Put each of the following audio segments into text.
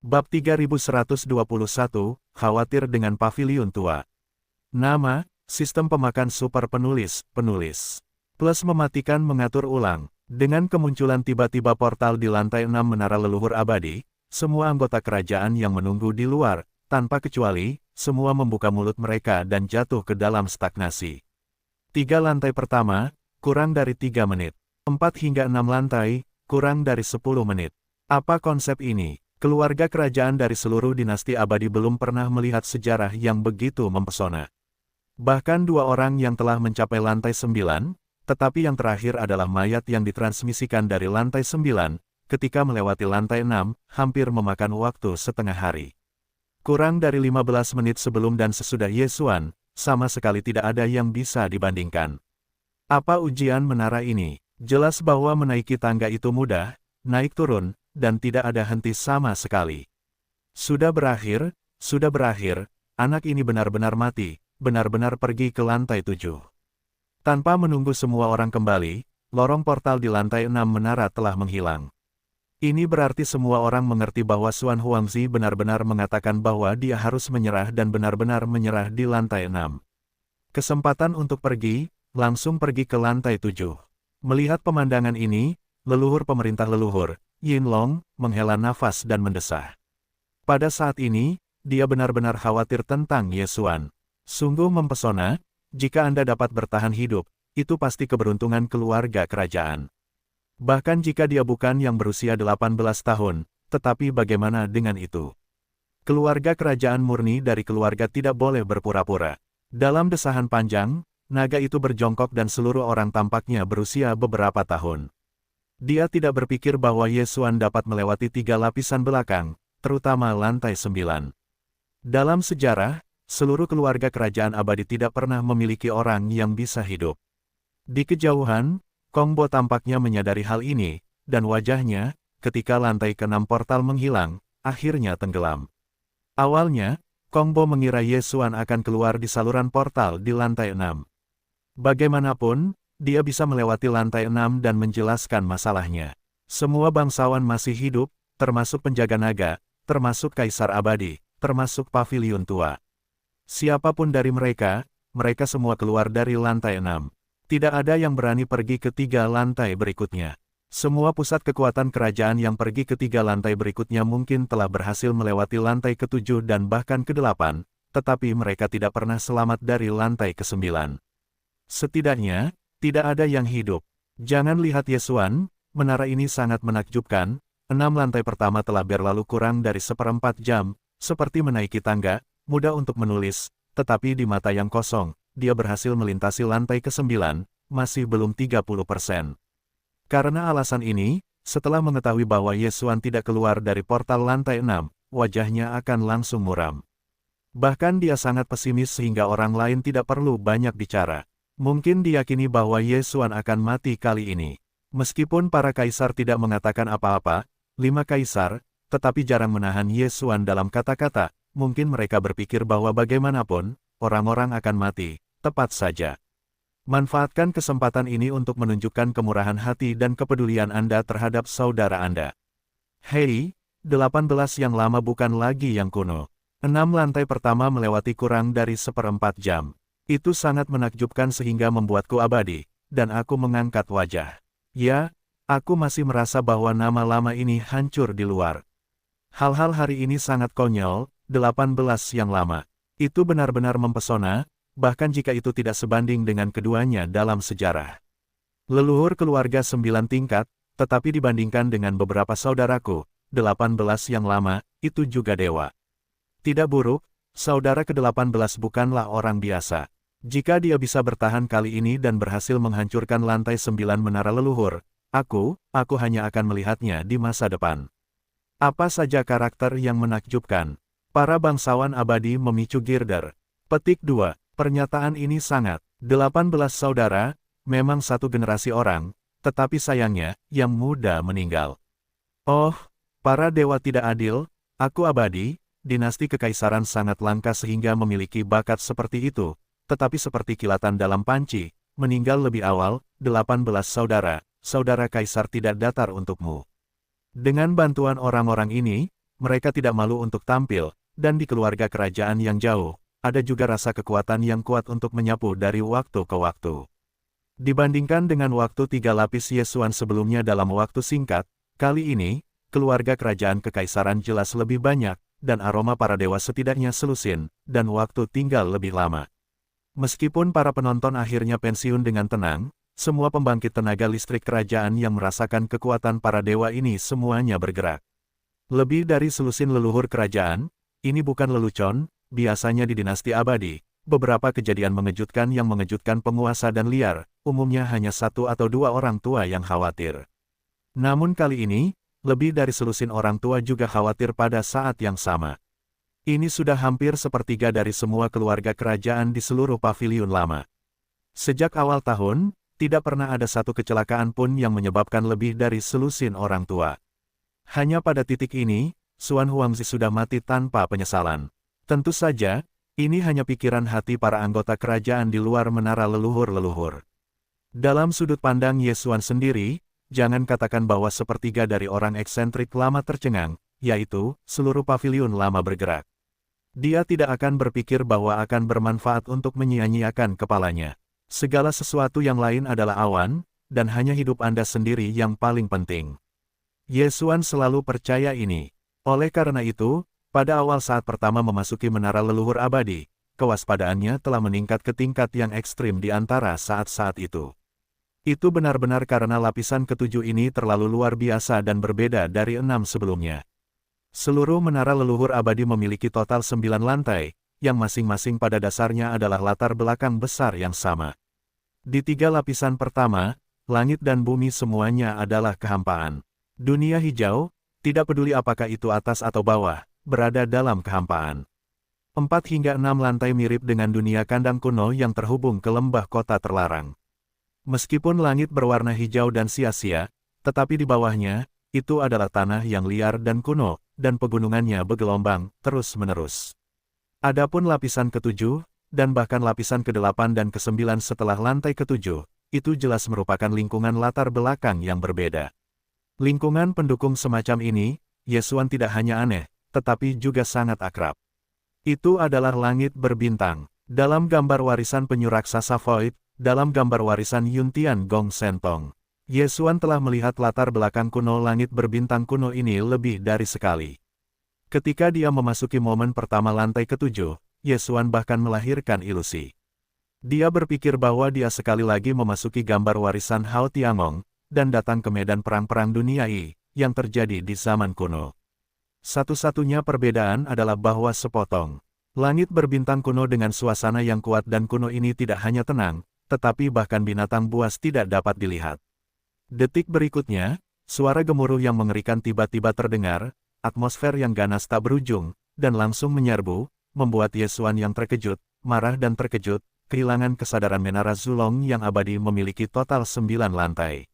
Bab 3121, Khawatir dengan Paviliun Tua. Nama, Sistem Pemakan Super Penulis. Plus mematikan mengatur ulang. Dengan kemunculan tiba-tiba portal di lantai 6 Menara Leluhur Abadi, semua anggota kerajaan yang menunggu di luar, tanpa kecuali, semua membuka mulut mereka dan jatuh ke dalam stagnasi. 3 lantai pertama, kurang dari 3 menit. 4 hingga 6 lantai, kurang dari 10 menit. Apa konsep ini? Keluarga kerajaan dari seluruh dinasti abadi belum pernah melihat sejarah yang begitu mempesona. Bahkan 2 orang yang telah mencapai lantai 9, tetapi yang terakhir adalah mayat yang ditransmisikan dari lantai 9, ketika melewati lantai 6, hampir memakan waktu setengah hari. Kurang dari 15 menit sebelum dan sesudah Yesuan, sama sekali tidak ada yang bisa dibandingkan. Apa ujian menara ini? Jelas bahwa menaiki tangga itu mudah, naik turun, dan tidak ada henti sama sekali. Sudah berakhir, anak ini benar-benar mati, benar-benar pergi ke lantai 7. Tanpa menunggu semua orang kembali, lorong portal di lantai 6 menara telah menghilang. Ini berarti semua orang mengerti bahwa Xuan Huangzi benar-benar mengatakan bahwa dia harus menyerah dan benar-benar menyerah di lantai 6. Kesempatan untuk pergi, langsung pergi ke lantai 7. Melihat pemandangan ini, leluhur pemerintah leluhur, Yin Long, menghela nafas dan mendesah. Pada saat ini, dia benar-benar khawatir tentang Yesuan. Sungguh mempesona, jika Anda dapat bertahan hidup, itu pasti keberuntungan keluarga kerajaan. Bahkan jika dia bukan yang berusia 18 tahun, tetapi bagaimana dengan itu? Keluarga kerajaan murni dari keluarga tidak boleh berpura-pura. Dalam desahan panjang, naga itu berjongkok dan seluruh orang tampaknya berusia beberapa tahun. Dia tidak berpikir bahwa Yesuan dapat melewati 3 lapisan belakang, terutama lantai 9. Dalam sejarah, seluruh keluarga kerajaan abadi tidak pernah memiliki orang yang bisa hidup. Di kejauhan, Kong Bo tampaknya menyadari hal ini, dan wajahnya, ketika lantai ke-6 portal menghilang, akhirnya tenggelam. Awalnya, Kong Bo mengira Yesuan akan keluar di saluran portal di lantai 6. Bagaimanapun, dia bisa melewati lantai 6 dan menjelaskan masalahnya. Semua bangsawan masih hidup, termasuk penjaga naga, termasuk Kaisar Abadi, termasuk Paviliun Tua. Siapapun dari mereka, mereka semua keluar dari lantai 6. Tidak ada yang berani pergi ke 3 lantai berikutnya. Semua pusat kekuatan kerajaan yang pergi ke 3 lantai berikutnya mungkin telah berhasil melewati lantai ke-7 dan bahkan ke-8, tetapi mereka tidak pernah selamat dari lantai ke-9. Setidaknya, tidak ada yang hidup. Jangan lihat Yesuan, menara ini sangat menakjubkan. 6 lantai pertama telah berlalu kurang dari 1/4 jam, seperti menaiki tangga, mudah untuk menulis, tetapi di mata yang kosong, dia berhasil melintasi lantai ke-9, masih belum 30%. Karena alasan ini, setelah mengetahui bahwa Yesuan tidak keluar dari portal lantai 6, wajahnya akan langsung muram. Bahkan dia sangat pesimis sehingga orang lain tidak perlu banyak bicara. Mungkin diyakini bahwa Yesuan akan mati kali ini. Meskipun para kaisar tidak mengatakan apa-apa, 5 kaisar, tetapi jarang menahan Yesuan dalam kata-kata, mungkin mereka berpikir bahwa bagaimanapun, orang-orang akan mati, tepat saja. Manfaatkan kesempatan ini untuk menunjukkan kemurahan hati dan kepedulian Anda terhadap saudara Anda. Hei, 18 yang lama bukan lagi yang kuno. 6 lantai pertama melewati kurang dari 1/4 jam. Itu sangat menakjubkan sehingga membuatku abadi, dan aku mengangkat wajah. Ya, aku masih merasa bahwa nama lama ini hancur di luar. Hal-hal hari ini sangat konyol, 18 yang lama. Itu benar-benar mempesona, bahkan jika itu tidak sebanding dengan keduanya dalam sejarah. Leluhur keluarga 9 tingkat, tetapi dibandingkan dengan beberapa saudaraku, 18 yang lama, itu juga dewa. Tidak buruk, saudara ke-18 bukanlah orang biasa. Jika dia bisa bertahan kali ini dan berhasil menghancurkan lantai 9 menara leluhur, aku hanya akan melihatnya di masa depan. Apa saja karakter yang menakjubkan. Para bangsawan abadi memicu girder. Petik 2. Pernyataan ini sangat. 18 saudara, memang satu generasi orang, tetapi sayangnya, yang muda meninggal. Oh, para dewa tidak adil, aku abadi, dinasti kekaisaran sangat langka sehingga memiliki bakat seperti itu. Tetapi seperti kilatan dalam panci, meninggal lebih awal, 18 saudara, saudara kaisar tidak datar untukmu. Dengan bantuan orang-orang ini, mereka tidak malu untuk tampil, dan di keluarga kerajaan yang jauh, ada juga rasa kekuatan yang kuat untuk menyapu dari waktu ke waktu. Dibandingkan dengan waktu 3 lapis Yesuan sebelumnya dalam waktu singkat, kali ini, keluarga kerajaan kekaisaran jelas lebih banyak, dan aroma para dewa setidaknya selusin, dan waktu tinggal lebih lama. Meskipun para penonton akhirnya pensiun dengan tenang, semua pembangkit tenaga listrik kerajaan yang merasakan kekuatan para dewa ini semuanya bergerak. Lebih dari selusin leluhur kerajaan, ini bukan lelucon, biasanya di dinasti abadi. Beberapa kejadian mengejutkan yang mengejutkan penguasa dan liar, umumnya hanya 1 atau 2 orang tua yang khawatir. Namun kali ini, lebih dari selusin orang tua juga khawatir pada saat yang sama. Ini sudah hampir sepertiga dari semua keluarga kerajaan di seluruh paviliun lama. Sejak awal tahun, tidak pernah ada satu kecelakaan pun yang menyebabkan lebih dari selusin orang tua. Hanya pada titik ini, Xuan Huangzi sudah mati tanpa penyesalan. Tentu saja, ini hanya pikiran hati para anggota kerajaan di luar menara leluhur-leluhur. Dalam sudut pandang Yesuan sendiri, jangan katakan bahwa sepertiga dari orang eksentrik lama tercengang, yaitu, seluruh paviliun lama bergerak. Dia tidak akan berpikir bahwa akan bermanfaat untuk menyia-nyiakan kepalanya. Segala sesuatu yang lain adalah awan, dan hanya hidup Anda sendiri yang paling penting. Yesuan selalu percaya ini. Oleh karena itu, pada awal saat pertama memasuki menara leluhur abadi, kewaspadaannya telah meningkat ke tingkat yang ekstrim di antara saat-saat itu. Itu benar-benar karena lapisan ketujuh ini terlalu luar biasa dan berbeda dari 6 sebelumnya. Seluruh menara leluhur abadi memiliki total 9 lantai, yang masing-masing pada dasarnya adalah latar belakang besar yang sama. Di 3 lapisan pertama, langit dan bumi semuanya adalah kehampaan. Dunia hijau, tidak peduli apakah itu atas atau bawah, berada dalam kehampaan. 4 hingga 6 lantai mirip dengan dunia kandang kuno yang terhubung ke lembah kota terlarang. Meskipun langit berwarna hijau dan sia-sia, tetapi di bawahnya, itu adalah tanah yang liar dan kuno, dan pegunungannya bergelombang, terus-menerus. Adapun lapisan ke-7, dan bahkan lapisan ke-8 dan ke-9 setelah lantai ke-7, itu jelas merupakan lingkungan latar belakang yang berbeda. Lingkungan pendukung semacam ini, Yesuan tidak hanya aneh, tetapi juga sangat akrab. Itu adalah langit berbintang. Dalam gambar warisan penyu raksasa Void, dalam gambar warisan Yuntian Gong Sentong, Yesuan telah melihat latar belakang kuno langit berbintang kuno ini lebih dari sekali. Ketika dia memasuki momen pertama lantai ke-7, Yesuan bahkan melahirkan ilusi. Dia berpikir bahwa dia sekali lagi memasuki gambar warisan Hao Tiangong, dan datang ke medan perang-perang dunia yang terjadi di zaman kuno. Satu-satunya perbedaan adalah bahwa sepotong langit berbintang kuno dengan suasana yang kuat dan kuno ini tidak hanya tenang, tetapi bahkan binatang buas tidak dapat dilihat. Detik berikutnya, suara gemuruh yang mengerikan tiba-tiba terdengar, atmosfer yang ganas tak berujung, dan langsung menyerbu, membuat Yesuan yang terkejut, marah dan terkejut, kehilangan kesadaran. Menara Zulong yang abadi memiliki total 9 lantai.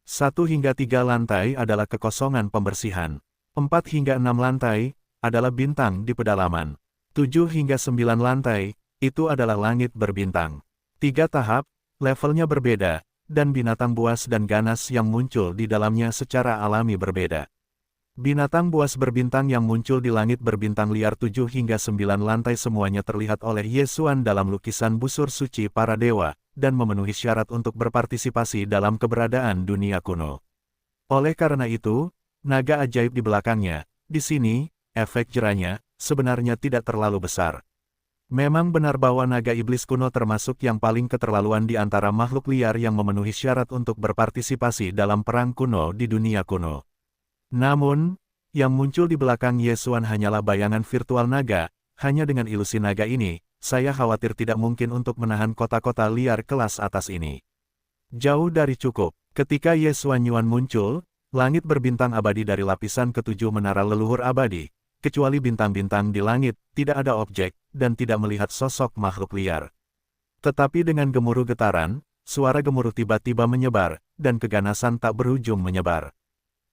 1 hingga 3 lantai adalah kekosongan pembersihan. 4 hingga 6 lantai, adalah bintang di pedalaman. 7 hingga 9 lantai, itu adalah langit berbintang. 3 tahap, levelnya berbeda, dan binatang buas dan ganas yang muncul di dalamnya secara alami berbeda. Binatang buas berbintang yang muncul di langit berbintang liar 7 hingga 9 lantai semuanya terlihat oleh Yesuan dalam lukisan busur suci para dewa, dan memenuhi syarat untuk berpartisipasi dalam keberadaan dunia kuno. Oleh karena itu, naga ajaib di belakangnya, di sini, efek jerahnya, sebenarnya tidak terlalu besar. Memang benar bahwa naga iblis kuno termasuk yang paling keterlaluan di antara makhluk liar yang memenuhi syarat untuk berpartisipasi dalam perang kuno di dunia kuno. Namun, yang muncul di belakang Yesuan hanyalah bayangan virtual naga. Hanya dengan ilusi naga ini, saya khawatir tidak mungkin untuk menahan kota-kota liar kelas atas ini. Jauh dari cukup, ketika Yesuan Yuan muncul, langit berbintang abadi dari lapisan ke-7 menara leluhur abadi, kecuali bintang-bintang di langit, tidak ada objek, dan tidak melihat sosok makhluk liar. Tetapi dengan gemuruh getaran, suara gemuruh tiba-tiba menyebar, dan keganasan tak berujung menyebar.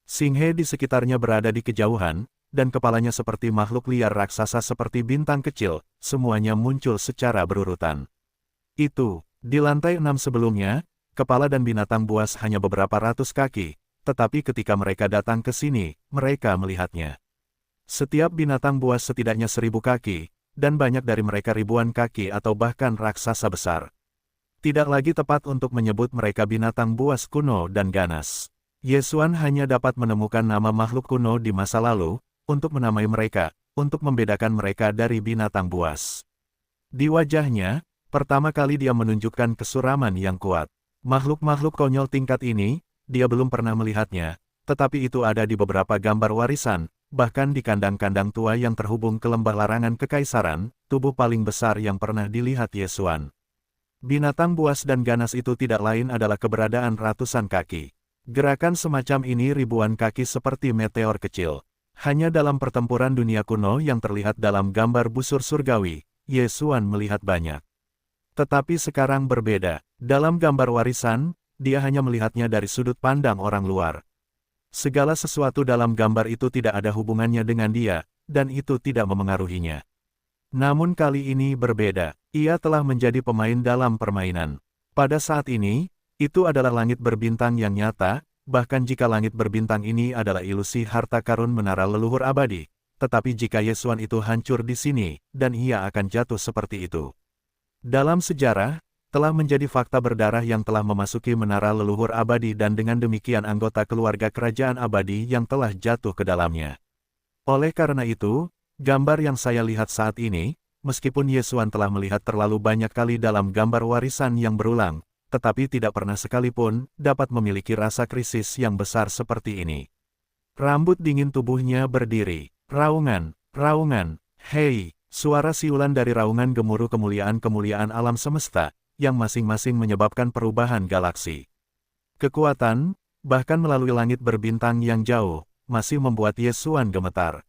Singhe di sekitarnya berada di kejauhan, dan kepalanya seperti makhluk liar raksasa seperti bintang kecil, semuanya muncul secara berurutan. Itu, di lantai 6 sebelumnya, kepala dan binatang buas hanya beberapa ratus kaki, tetapi ketika mereka datang ke sini, mereka melihatnya. Setiap binatang buas setidaknya 1000 kaki, dan banyak dari mereka ribuan kaki atau bahkan raksasa besar. Tidak lagi tepat untuk menyebut mereka binatang buas kuno dan ganas. Yesuan hanya dapat menemukan nama makhluk kuno di masa lalu, untuk menamai mereka, untuk membedakan mereka dari binatang buas. Di wajahnya, pertama kali dia menunjukkan kesuraman yang kuat. Makhluk-makhluk konyol tingkat ini, dia belum pernah melihatnya, tetapi itu ada di beberapa gambar warisan, bahkan di kandang-kandang tua yang terhubung ke lembah larangan kekaisaran, tubuh paling besar yang pernah dilihat Yesuan. Binatang buas dan ganas itu tidak lain adalah keberadaan ratusan kaki. Gerakan semacam ini ribuan kaki seperti meteor kecil. Hanya dalam pertempuran dunia kuno yang terlihat dalam gambar busur surgawi, Yesuan melihat banyak. Tetapi sekarang berbeda. Dalam gambar warisan, dia hanya melihatnya dari sudut pandang orang luar. Segala sesuatu dalam gambar itu tidak ada hubungannya dengan dia, dan itu tidak memengaruhinya. Namun kali ini berbeda. Ia telah menjadi pemain dalam permainan. Pada saat ini, itu adalah langit berbintang yang nyata, bahkan jika langit berbintang ini adalah ilusi harta karun menara leluhur abadi. Tetapi jika Yesuan itu hancur di sini, dan ia akan jatuh seperti itu. Dalam sejarah, telah menjadi fakta berdarah yang telah memasuki menara leluhur abadi dan dengan demikian anggota keluarga kerajaan abadi yang telah jatuh ke dalamnya. Oleh karena itu, gambar yang saya lihat saat ini, meskipun Yesuan telah melihat terlalu banyak kali dalam gambar warisan yang berulang, tetapi tidak pernah sekalipun dapat memiliki rasa krisis yang besar seperti ini. Rambut dingin tubuhnya berdiri. Raungan, raungan, hei, suara siulan dari raungan gemuruh kemuliaan-kemuliaan alam semesta, yang masing-masing menyebabkan perubahan galaksi. Kekuatan, bahkan melalui langit berbintang yang jauh, masih membuat Yesuan gemetar.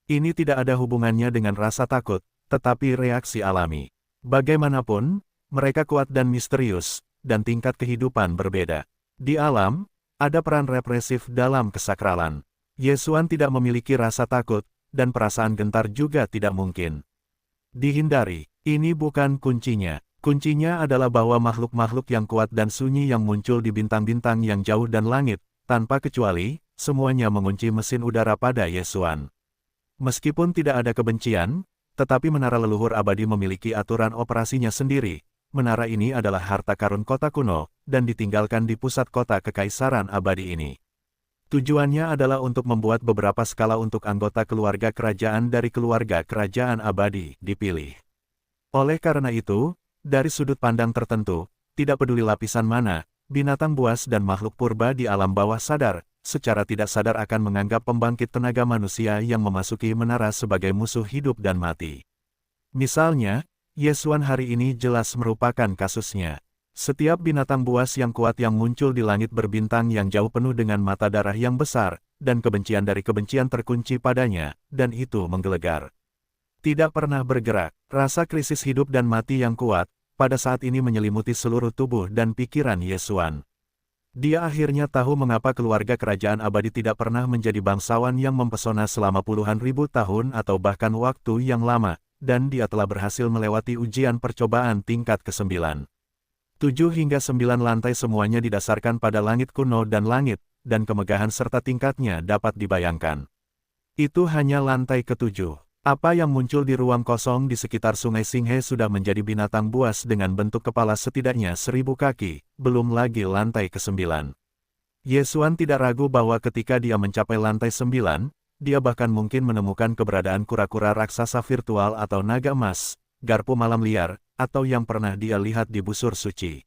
Ini tidak ada hubungannya dengan rasa takut, tetapi reaksi alami. Bagaimanapun, mereka kuat dan misterius, dan tingkat kehidupan berbeda. Di alam, ada peran represif dalam kesakralan. Yesuan tidak memiliki rasa takut, dan perasaan gentar juga tidak mungkin dihindari. Ini bukan kuncinya. Kuncinya adalah bahwa makhluk-makhluk yang kuat dan sunyi yang muncul di bintang-bintang yang jauh dan langit, tanpa kecuali, semuanya mengunci mesin udara pada Yesuan. Meskipun tidak ada kebencian, tetapi menara leluhur abadi memiliki aturan operasinya sendiri. Menara ini adalah harta karun kota kuno, dan ditinggalkan di pusat kota kekaisaran abadi ini. Tujuannya adalah untuk membuat beberapa skala untuk anggota keluarga kerajaan dari keluarga kerajaan abadi dipilih. Oleh karena itu, dari sudut pandang tertentu, tidak peduli lapisan mana, binatang buas dan makhluk purba di alam bawah sadar, secara tidak sadar akan menganggap pembangkit tenaga manusia yang memasuki menara sebagai musuh hidup dan mati. Misalnya, Yesuan hari ini jelas merupakan kasusnya. Setiap binatang buas yang kuat yang muncul di langit berbintang yang jauh penuh dengan mata darah yang besar, dan kebencian dari kebencian terkunci padanya, dan itu menggelegar. Tidak pernah bergerak, rasa krisis hidup dan mati yang kuat, pada saat ini menyelimuti seluruh tubuh dan pikiran Yesuan. Dia akhirnya tahu mengapa keluarga kerajaan abadi tidak pernah menjadi bangsawan yang mempesona selama puluhan ribu tahun atau bahkan waktu yang lama, dan dia telah berhasil melewati ujian percobaan tingkat ke-9. 7 hingga 9 lantai semuanya didasarkan pada langit kuno dan langit, dan kemegahan serta tingkatnya dapat dibayangkan. Itu hanya lantai ke-7. Apa yang muncul di ruang kosong di sekitar sungai Singhe sudah menjadi binatang buas dengan bentuk kepala setidaknya 1000 kaki, belum lagi lantai ke-9. Yesuan tidak ragu bahwa ketika dia mencapai lantai 9, dia bahkan mungkin menemukan keberadaan kura-kura raksasa virtual atau naga emas, garpu malam liar, atau yang pernah dia lihat di busur suci.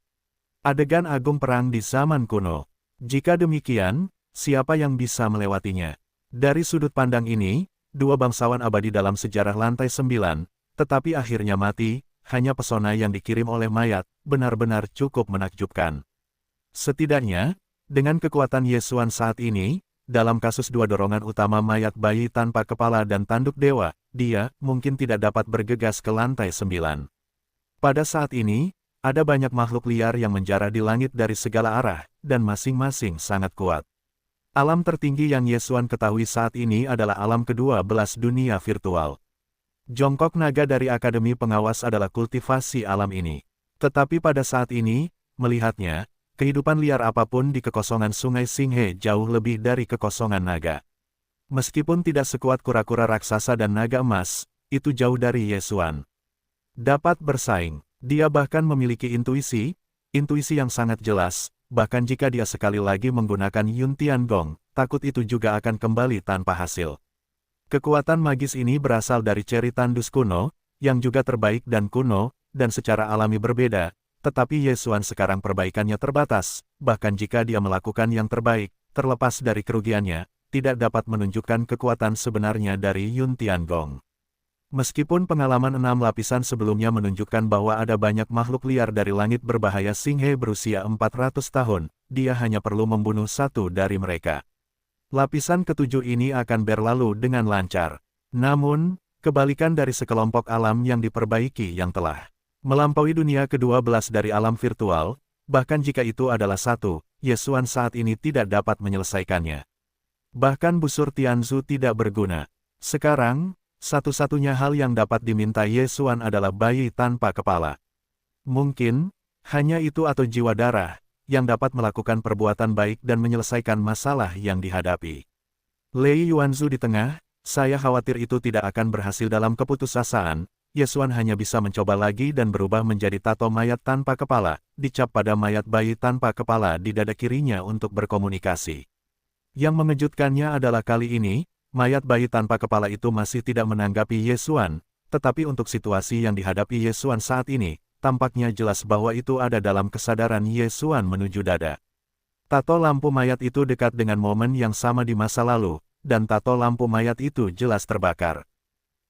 Adegan agung perang di zaman kuno. Jika demikian, siapa yang bisa melewatinya? Dari sudut pandang ini, dua bangsawan abadi dalam sejarah lantai 9, tetapi akhirnya mati, hanya pesona yang dikirim oleh mayat, benar-benar cukup menakjubkan. Setidaknya, dengan kekuatan Yesuan saat ini, dalam kasus dua dorongan utama mayat bayi tanpa kepala dan tanduk dewa, dia mungkin tidak dapat bergegas ke lantai 9. Pada saat ini, ada banyak makhluk liar yang menjarah di langit dari segala arah, dan masing-masing sangat kuat. Alam tertinggi yang Yesuan ketahui saat ini adalah alam ke-12 dunia virtual. Jongkok naga dari Akademi Pengawas adalah kultivasi alam ini. Tetapi pada saat ini, melihatnya, kehidupan liar apapun di kekosongan sungai Singhe jauh lebih dari kekosongan naga. Meskipun tidak sekuat kura-kura raksasa dan naga emas, itu jauh dari Ye Xuan. Dapat bersaing. Dia bahkan memiliki intuisi yang sangat jelas, bahkan jika dia sekali lagi menggunakan Yun Tiangong, takut itu juga akan kembali tanpa hasil. Kekuatan magis ini berasal dari ceri tandus kuno, yang juga terbaik dan kuno, dan secara alami berbeda, tetapi Ye Xuan sekarang perbaikannya terbatas, bahkan jika dia melakukan yang terbaik, terlepas dari kerugiannya, tidak dapat menunjukkan kekuatan sebenarnya dari Yun Tiangong. Meskipun pengalaman 6 lapisan sebelumnya menunjukkan bahwa ada banyak makhluk liar dari langit berbahaya Xinghe berusia 400 tahun, dia hanya perlu membunuh satu dari mereka. Lapisan ketujuh ini akan berlalu dengan lancar. Namun, kebalikan dari sekelompok alam yang diperbaiki yang telah melampaui dunia ke-12 dari alam virtual, bahkan jika itu adalah satu, Ye Xuan saat ini tidak dapat menyelesaikannya. Bahkan busur Tianzu tidak berguna. Sekarang, satu-satunya hal yang dapat diminta Ye Xuan adalah bayi tanpa kepala. Mungkin, hanya itu atau jiwa darah, yang dapat melakukan perbuatan baik dan menyelesaikan masalah yang dihadapi. Lei Yuanzu di tengah, saya khawatir itu tidak akan berhasil dalam keputusasaan. Ye Xuan hanya bisa mencoba lagi dan berubah menjadi tato mayat tanpa kepala, dicap pada mayat bayi tanpa kepala di dada kirinya untuk berkomunikasi. Yang mengejutkannya adalah kali ini, mayat bayi tanpa kepala itu masih tidak menanggapi Ye Xuan, tetapi untuk situasi yang dihadapi Ye Xuan saat ini, tampaknya jelas bahwa itu ada dalam kesadaran Ye Xuan menuju dada. Tato lampu mayat itu dekat dengan momen yang sama di masa lalu, dan tato lampu mayat itu jelas terbakar.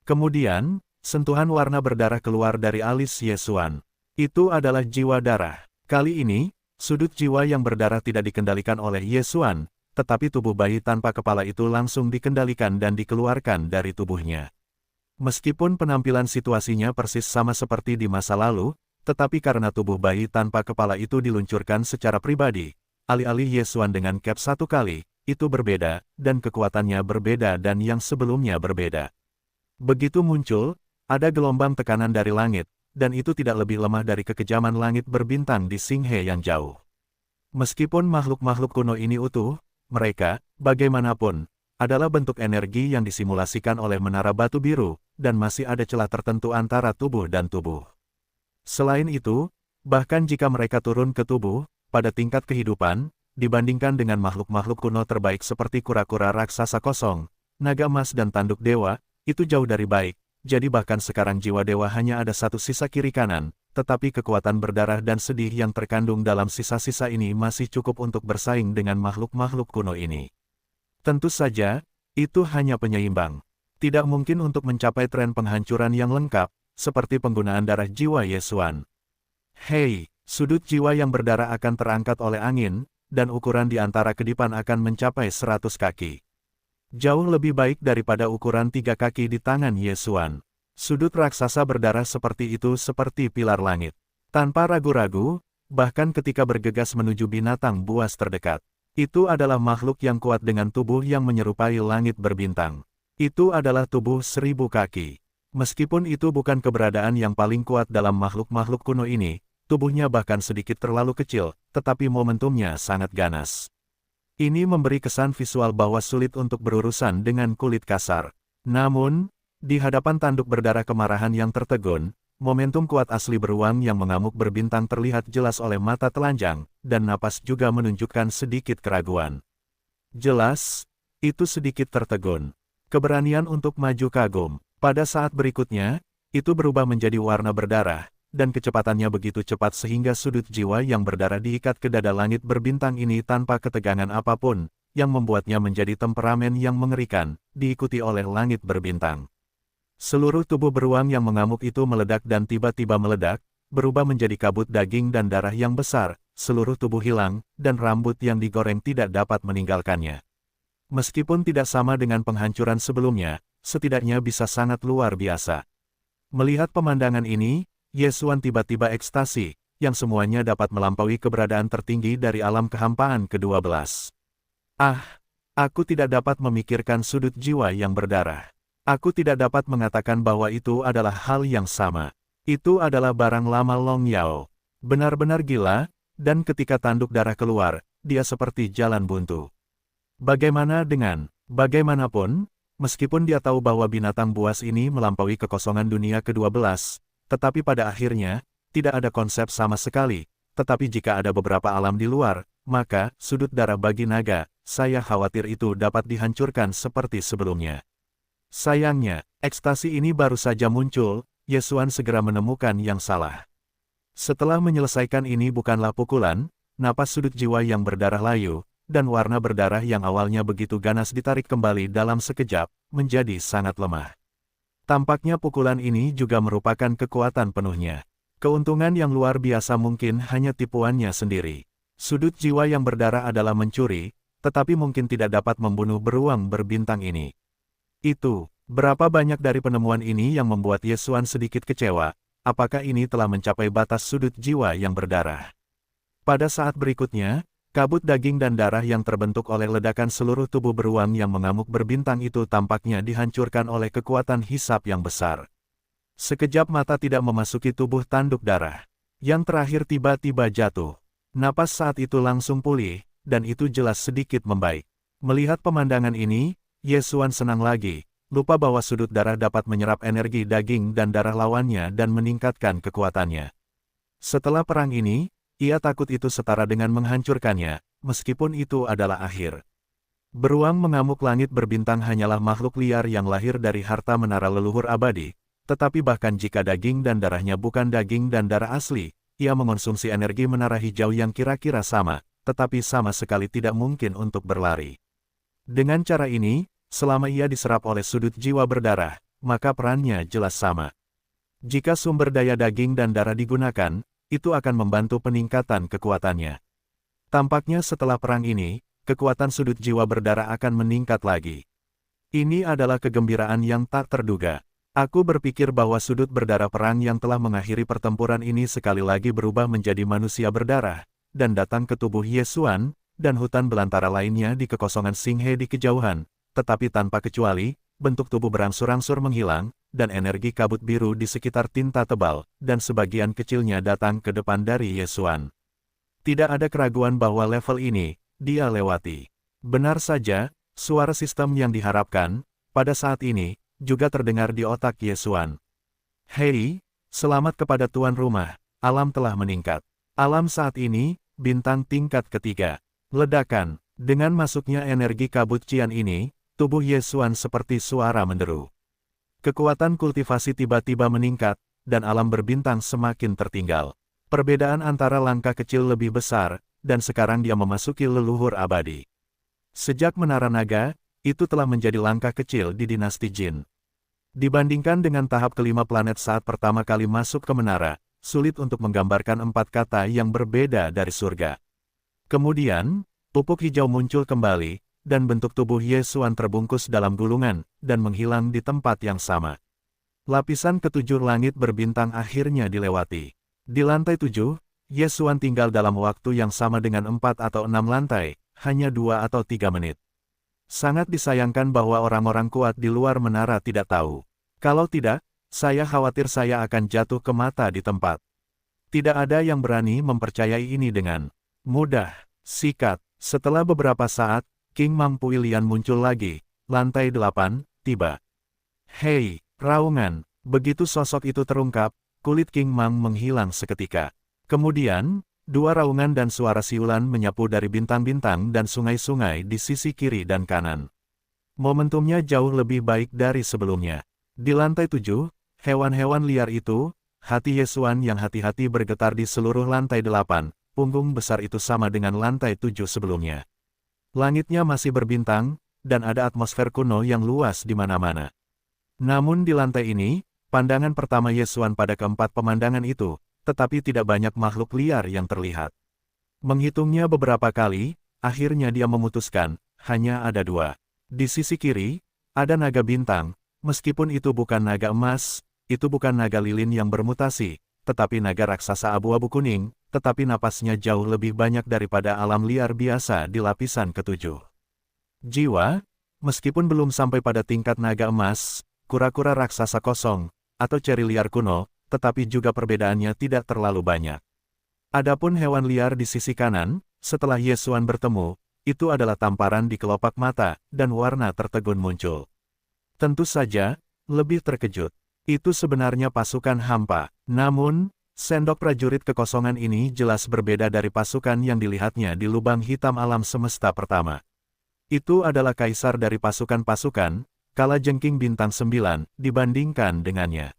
Kemudian, sentuhan warna berdarah keluar dari alis Ye Xuan. Itu adalah jiwa darah. Kali ini, sudut jiwa yang berdarah tidak dikendalikan oleh Ye Xuan, tetapi tubuh bayi tanpa kepala itu langsung dikendalikan dan dikeluarkan dari tubuhnya. Meskipun penampilan situasinya persis sama seperti di masa lalu, tetapi karena tubuh bayi tanpa kepala itu diluncurkan secara pribadi, alih-alih Ye Xuan dengan cap satu kali, itu berbeda, dan kekuatannya berbeda dan yang sebelumnya berbeda. Begitu muncul, ada gelombang tekanan dari langit, dan itu tidak lebih lemah dari kekejaman langit berbintang di Xinghe yang jauh. Meskipun makhluk-makhluk kuno ini utuh, mereka, bagaimanapun, adalah bentuk energi yang disimulasikan oleh menara batu biru, dan masih ada celah tertentu antara tubuh dan tubuh. Selain itu, bahkan jika mereka turun ke tubuh, pada tingkat kehidupan, dibandingkan dengan makhluk-makhluk kuno terbaik seperti kura-kura raksasa kosong, naga emas dan tanduk dewa, itu jauh dari baik, jadi bahkan sekarang jiwa dewa hanya ada satu sisa kiri kanan, tetapi kekuatan berdarah dan sedih yang terkandung dalam sisa-sisa ini masih cukup untuk bersaing dengan makhluk-makhluk kuno ini. Tentu saja, itu hanya penyeimbang. Tidak mungkin untuk mencapai tren penghancuran yang lengkap, seperti penggunaan darah jiwa Ye Xuan. Hei, sudut jiwa yang berdarah akan terangkat oleh angin, dan ukuran di antara kedipan akan mencapai 100 kaki. Jauh lebih baik daripada ukuran 3 kaki di tangan Ye Xuan. Sudut raksasa berdarah seperti itu seperti pilar langit. Tanpa ragu-ragu, bahkan ketika bergegas menuju binatang buas terdekat. Itu adalah makhluk yang kuat dengan tubuh yang menyerupai langit berbintang. Itu adalah tubuh 1000 kaki. Meskipun itu bukan keberadaan yang paling kuat dalam makhluk-makhluk kuno ini, tubuhnya bahkan sedikit terlalu kecil, tetapi momentumnya sangat ganas. Ini memberi kesan visual bahwa sulit untuk berurusan dengan kulit kasar. Namun, di hadapan tanduk berdarah kemarahan yang tertegun, momentum kuat asli beruang yang mengamuk berbintang terlihat jelas oleh mata telanjang, dan napas juga menunjukkan sedikit keraguan. Jelas, itu sedikit tertegun. Keberanian untuk maju kagum. Pada saat berikutnya, itu berubah menjadi warna berdarah, dan kecepatannya begitu cepat sehingga sudut jiwa yang berdarah diikat ke dada langit berbintang ini tanpa ketegangan apapun, yang membuatnya menjadi temperamen yang mengerikan, diikuti oleh langit berbintang. Seluruh tubuh beruang yang mengamuk itu meledak dan tiba-tiba meledak, berubah menjadi kabut daging dan darah yang besar, seluruh tubuh hilang, dan rambut yang digoreng tidak dapat meninggalkannya. Meskipun tidak sama dengan penghancuran sebelumnya, setidaknya bisa sangat luar biasa. Melihat pemandangan ini, Ye Xuan tiba-tiba ekstasi, yang semuanya dapat melampaui keberadaan tertinggi dari alam kehampaan ke-12. Aku tidak dapat memikirkan sudut jiwa yang berdarah. Aku tidak dapat mengatakan bahwa itu adalah hal yang sama. Itu adalah barang lama Long Yao. Benar-benar gila, dan ketika tanduk darah keluar, dia seperti jalan buntu. Bagaimana dengan Bagaimanapun, meskipun dia tahu bahwa binatang buas ini melampaui kekosongan dunia ke-12, tetapi pada akhirnya, tidak ada konsep sama sekali. Tetapi jika ada beberapa alam di luar, maka, sudut darah bagi naga, saya khawatir itu dapat dihancurkan seperti sebelumnya. Sayangnya, ekstasi ini baru saja muncul, Yesuan segera menemukan yang salah. Setelah menyelesaikan ini bukanlah pukulan, napas sudut jiwa yang berdarah layu, dan warna berdarah yang awalnya begitu ganas ditarik kembali dalam sekejap, menjadi sangat lemah. Tampaknya pukulan ini juga merupakan kekuatan penuhnya. Keuntungan yang luar biasa mungkin hanya tipuannya sendiri. Sudut jiwa yang berdarah adalah mencuri, tetapi mungkin tidak dapat membunuh beruang berbintang ini. Itu, berapa banyak dari penemuan ini yang membuat Yesuan sedikit kecewa, apakah ini telah mencapai batas sudut jiwa yang berdarah. Pada saat berikutnya, kabut daging dan darah yang terbentuk oleh ledakan seluruh tubuh beruang yang mengamuk berbintang itu tampaknya dihancurkan oleh kekuatan hisap yang besar. Sekejap mata tidak memasuki tubuh tanduk darah. Yang terakhir tiba-tiba jatuh. Napas saat itu langsung pulih, dan itu jelas sedikit membaik. Melihat pemandangan ini, Yesuan senang lagi, lupa bahwa sudut darah dapat menyerap energi daging dan darah lawannya dan meningkatkan kekuatannya. Setelah perang ini, ia takut itu setara dengan menghancurkannya, meskipun itu adalah akhir. Beruang mengamuk langit berbintang hanyalah makhluk liar yang lahir dari harta menara leluhur abadi, tetapi bahkan jika daging dan darahnya bukan daging dan darah asli, ia mengonsumsi energi menara hijau yang kira-kira sama, tetapi sama sekali tidak mungkin untuk berlari. Dengan cara ini, selama ia diserap oleh sudut jiwa berdarah, maka perannya jelas sama. Jika sumber daya daging dan darah digunakan, itu akan membantu peningkatan kekuatannya. Tampaknya setelah perang ini, kekuatan sudut jiwa berdarah akan meningkat lagi. Ini adalah kegembiraan yang tak terduga. Aku berpikir bahwa sudut berdarah perang yang telah mengakhiri pertempuran ini sekali lagi berubah menjadi manusia berdarah, dan datang ke tubuh Yesuan, dan hutan belantara lainnya di kekosongan Singhe di kejauhan, tetapi tanpa kecuali, bentuk tubuh berangsur-angsur menghilang, dan energi kabut biru di sekitar tinta tebal, dan sebagian kecilnya datang ke depan dari Yesuan. Tidak ada keraguan bahwa level ini, dia lewati. Benar saja, suara sistem yang diharapkan, pada saat ini, juga terdengar di otak Yesuan. Hei, selamat kepada tuan rumah, alam telah meningkat. Alam saat ini, bintang tingkat ketiga. Ledakan, dengan masuknya energi kabut cian ini, tubuh Yesuan seperti suara menderu. Kekuatan kultivasi tiba-tiba meningkat, dan alam berbintang semakin tertinggal. Perbedaan antara langkah kecil lebih besar, dan sekarang dia memasuki leluhur abadi. Sejak Menara Naga, itu telah menjadi langkah kecil di dinasti Jin. Dibandingkan dengan tahap kelima planet saat pertama kali masuk ke menara, sulit untuk menggambarkan 4 kata yang berbeda dari surga. Kemudian, pupuk hijau muncul kembali, dan bentuk tubuh Yesuan terbungkus dalam gulungan, dan menghilang di tempat yang sama. Lapisan ketujuh langit berbintang akhirnya dilewati. Di lantai 7, Yesuan tinggal dalam waktu yang sama dengan 4 atau 6 lantai, hanya 2 atau 3 menit. Sangat disayangkan bahwa orang-orang kuat di luar menara tidak tahu. Kalau tidak, saya khawatir saya akan jatuh ke mata di tempat. Tidak ada yang berani mempercayai ini dengan mudah. Sikat, setelah beberapa saat, King Mang Puilian muncul lagi, lantai 8, tiba. Hei, raungan, begitu sosok itu terungkap, kulit King Mang menghilang seketika. Kemudian, 2 raungan dan suara siulan menyapu dari bintang-bintang dan sungai-sungai di sisi kiri dan kanan. Momentumnya jauh lebih baik dari sebelumnya. Di lantai 7, hewan-hewan liar itu, hati Yesuan yang hati-hati bergetar di seluruh lantai 8, punggung besar itu sama dengan lantai 7 sebelumnya. Langitnya masih berbintang, dan ada atmosfer kuno yang luas di mana-mana. Namun di lantai ini, pandangan pertama Yesuan pada keempat pemandangan itu, tetapi tidak banyak makhluk liar yang terlihat. Menghitungnya beberapa kali, akhirnya dia memutuskan, hanya ada 2. Di sisi kiri, ada naga bintang, meskipun itu bukan naga emas, itu bukan naga lilin yang bermutasi, tetapi naga raksasa abu-abu kuning, tetapi napasnya jauh lebih banyak daripada alam liar biasa di lapisan ke-7. Jiwa, meskipun belum sampai pada tingkat naga emas, kura-kura raksasa kosong, atau ceri liar kuno, tetapi juga perbedaannya tidak terlalu banyak. Adapun hewan liar di sisi kanan, setelah Yesuan bertemu, itu adalah tamparan di kelopak mata, dan warna tertegun muncul. Tentu saja, lebih terkejut. Itu sebenarnya pasukan hampa. Namun, sendok prajurit kekosongan ini jelas berbeda dari pasukan yang dilihatnya di lubang hitam alam semesta pertama. Itu adalah kaisar dari pasukan-pasukan, kalajengking bintang 9, dibandingkan dengannya.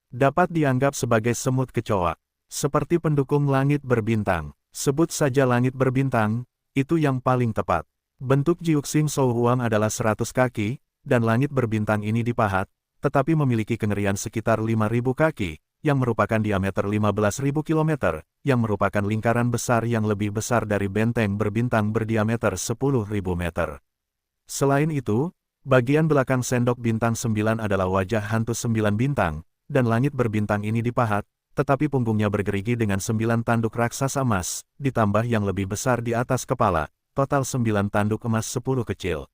Dapat dianggap sebagai semut kecoa. Seperti pendukung langit berbintang. Sebut saja langit berbintang, itu yang paling tepat. Bentuk Jiuxing Souhuang adalah 100 kaki, dan langit berbintang ini dipahat, tetapi memiliki kengerian sekitar 5.000 kaki, yang merupakan diameter 15.000 km, yang merupakan lingkaran besar yang lebih besar dari benteng berbintang berdiameter 10.000 meter. Selain itu, bagian belakang sendok bintang 9 adalah wajah hantu 9 bintang, dan langit berbintang ini dipahat, tetapi punggungnya bergerigi dengan 9 tanduk raksasa emas, ditambah yang lebih besar di atas kepala, total 9 tanduk emas 10 kecil.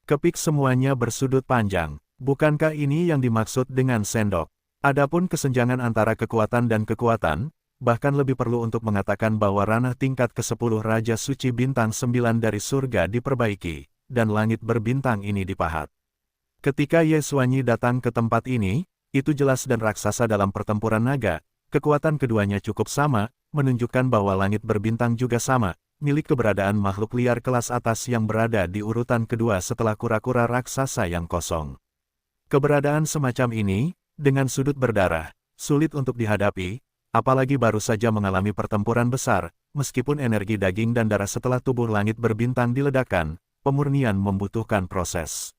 Kepik semuanya bersudut panjang. Bukankah ini yang dimaksud dengan sendok? Adapun kesenjangan antara kekuatan dan kekuatan, bahkan lebih perlu untuk mengatakan bahwa ranah tingkat ke-10 Raja Suci Bintang 9 dari surga diperbaiki, dan langit berbintang ini dipahat. Ketika Ye Xuanyi datang ke tempat ini, itu jelas dan raksasa dalam pertempuran naga, kekuatan keduanya cukup sama, menunjukkan bahwa langit berbintang juga sama, milik keberadaan makhluk liar kelas atas yang berada di urutan kedua setelah kura-kura raksasa yang kosong. Keberadaan semacam ini, dengan sudut berdarah, sulit untuk dihadapi, apalagi baru saja mengalami pertempuran besar, meskipun energi daging dan darah setelah tubuh langit berbintang diledakkan, pemurnian membutuhkan proses.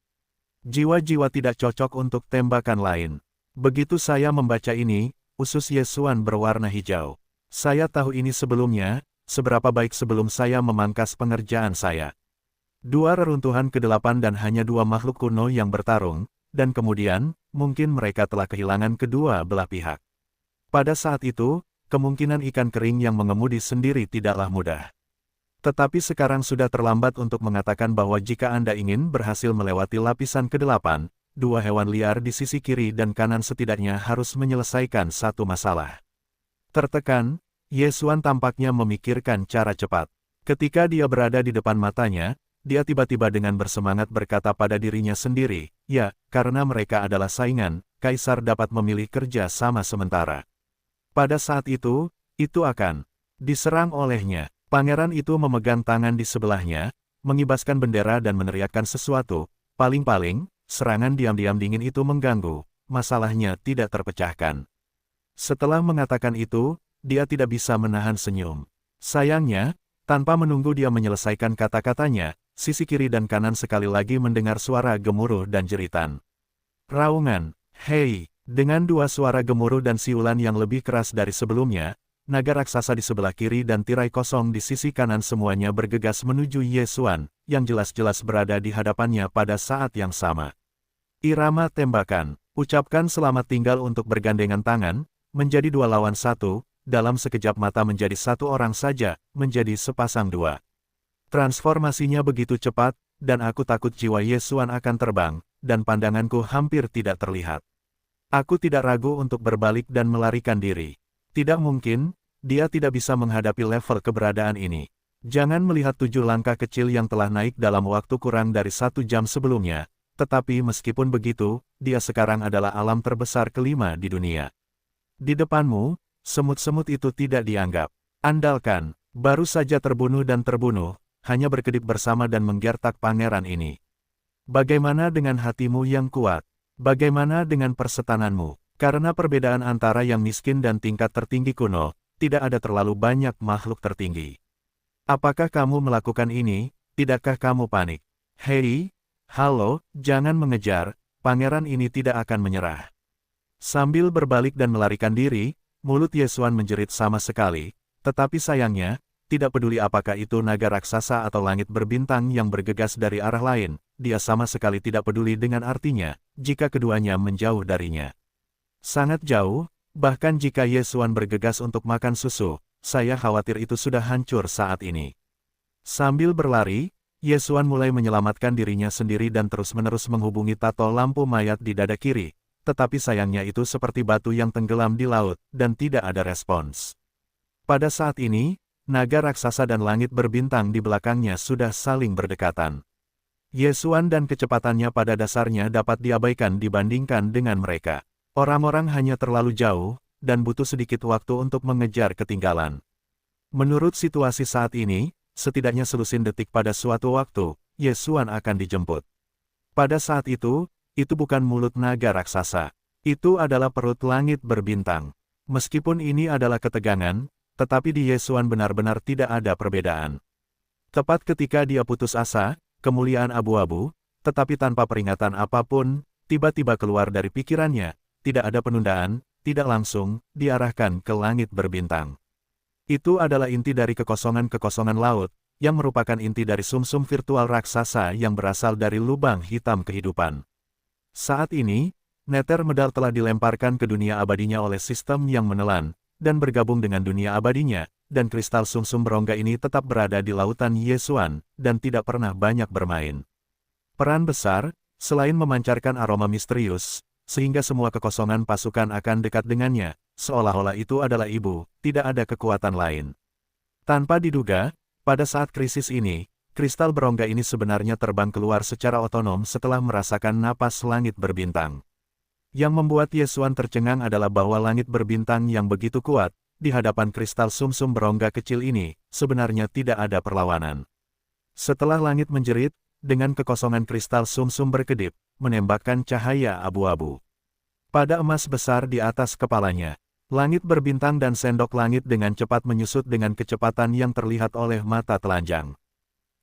Jiwa-jiwa tidak cocok untuk tembakan lain. Begitu saya membaca ini, usus Ye Xuan berwarna hijau. Saya tahu ini sebelumnya, seberapa baik sebelum saya memangkas pengerjaan saya. 2 reruntuhan ke-8 dan hanya 2 makhluk kuno yang bertarung, dan kemudian, mungkin mereka telah kehilangan kedua belah pihak. Pada saat itu, kemungkinan ikan kering yang mengemudi sendiri tidaklah mudah. Tetapi sekarang sudah terlambat untuk mengatakan bahwa jika Anda ingin berhasil melewati lapisan ke-8, 2 hewan liar di sisi kiri dan kanan setidaknya harus menyelesaikan satu masalah. Tertekan, Ye Xuan tampaknya memikirkan cara cepat. Ketika dia berada di depan matanya, dia tiba-tiba dengan bersemangat berkata pada dirinya sendiri, ya, karena mereka adalah saingan, Kaisar dapat memilih kerja sama sementara. Pada saat itu akan diserang olehnya. Pangeran itu memegang tangan di sebelahnya, mengibaskan bendera dan meneriakkan sesuatu, paling-paling, serangan diam-diam dingin itu mengganggu, masalahnya tidak terpecahkan. Setelah mengatakan itu, dia tidak bisa menahan senyum. Sayangnya, tanpa menunggu dia menyelesaikan kata-katanya, sisi kiri dan kanan sekali lagi mendengar suara gemuruh dan jeritan. Raungan, hei, dengan 2 suara gemuruh dan siulan yang lebih keras dari sebelumnya, naga raksasa di sebelah kiri dan tirai kosong di sisi kanan semuanya bergegas menuju Ye Xuan, yang jelas-jelas berada di hadapannya pada saat yang sama. Irama tembakan, ucapkan selamat tinggal untuk bergandengan tangan, menjadi 2 lawan 1, dalam sekejap mata menjadi 1 orang saja, menjadi sepasang 2. Transformasinya begitu cepat, dan aku takut jiwa Ye Xuan akan terbang, dan pandanganku hampir tidak terlihat. Aku tidak ragu untuk berbalik dan melarikan diri. Tidak mungkin, dia tidak bisa menghadapi level keberadaan ini. Jangan melihat 7 langkah kecil yang telah naik dalam waktu kurang dari 1 jam sebelumnya, tetapi meskipun begitu, dia sekarang adalah alam terbesar kelima di dunia. Di depanmu, semut-semut itu tidak dianggap. Andalkan, baru saja terbunuh dan terbunuh, hanya berkedip bersama dan menggertak pangeran ini. Bagaimana dengan hatimu yang kuat? Bagaimana dengan persetananmu? Karena perbedaan antara yang miskin dan tingkat tertinggi kuno, tidak ada terlalu banyak makhluk tertinggi. Apakah kamu melakukan ini? Tidakkah kamu panik? Hei, halo, jangan mengejar, pangeran ini tidak akan menyerah. Sambil berbalik dan melarikan diri, mulut Ye Xuan menjerit sama sekali, tetapi sayangnya, tidak peduli apakah itu naga raksasa atau langit berbintang yang bergegas dari arah lain, dia sama sekali tidak peduli dengan artinya, jika keduanya menjauh darinya. Sangat jauh, bahkan jika Ye Xuan bergegas untuk makan susu, saya khawatir itu sudah hancur saat ini. Sambil berlari, Ye Xuan mulai menyelamatkan dirinya sendiri dan terus-menerus menghubungi tato lampu mayat di dada kiri, tetapi sayangnya itu seperti batu yang tenggelam di laut, dan tidak ada respons. Pada saat ini, naga raksasa dan langit berbintang di belakangnya sudah saling berdekatan. Yesuan dan kecepatannya pada dasarnya dapat diabaikan dibandingkan dengan mereka. Orang-orang hanya terlalu jauh, dan butuh sedikit waktu untuk mengejar ketinggalan. Menurut situasi saat ini, setidaknya selusin detik pada suatu waktu, Yesuan akan dijemput. Pada saat itu bukan mulut naga raksasa. Itu adalah perut langit berbintang. Meskipun ini adalah ketegangan, tetapi di Yesuan benar-benar tidak ada perbedaan. Tepat ketika dia putus asa, kemuliaan abu-abu, tetapi tanpa peringatan apapun, tiba-tiba keluar dari pikirannya, tidak ada penundaan, tidak langsung, diarahkan ke langit berbintang. Itu adalah inti dari kekosongan-kekosongan laut, yang merupakan inti dari sumsum virtual raksasa yang berasal dari lubang hitam kehidupan. Saat ini, Nether Medal telah dilemparkan ke dunia abadinya oleh sistem yang menelan, dan bergabung dengan dunia abadinya, dan kristal sumsum berongga ini tetap berada di lautan Yesuan, dan tidak pernah banyak bermain. Peran besar, selain memancarkan aroma misterius, sehingga semua kekosongan pasukan akan dekat dengannya, seolah-olah itu adalah ibu, tidak ada kekuatan lain. Tanpa diduga, pada saat krisis ini, kristal berongga ini sebenarnya terbang keluar secara otonom setelah merasakan napas langit berbintang. Yang membuat Yesuan tercengang adalah bahwa langit berbintang yang begitu kuat, di hadapan kristal sumsum berongga kecil ini, sebenarnya tidak ada perlawanan. Setelah langit menjerit, dengan kekosongan kristal sumsum berkedip, menembakkan cahaya abu-abu. Pada emas besar di atas kepalanya, langit berbintang dan sendok langit dengan cepat menyusut dengan kecepatan yang terlihat oleh mata telanjang.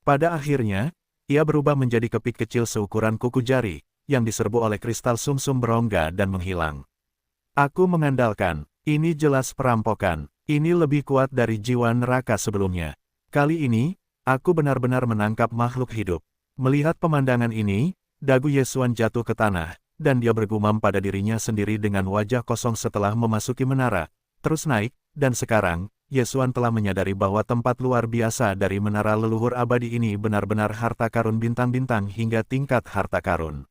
Pada akhirnya, ia berubah menjadi kepik kecil seukuran kuku jari, yang diserbu oleh kristal sumsum berongga dan menghilang. Aku mengandalkan, ini jelas perampokan, ini lebih kuat dari jiwa neraka sebelumnya. Kali ini, aku benar-benar menangkap makhluk hidup. Melihat pemandangan ini, dagu Yesuan jatuh ke tanah, dan dia bergumam pada dirinya sendiri dengan wajah kosong setelah memasuki menara, terus naik, dan sekarang, Yesuan telah menyadari bahwa tempat luar biasa dari menara leluhur abadi ini benar-benar harta karun bintang-bintang hingga tingkat harta karun.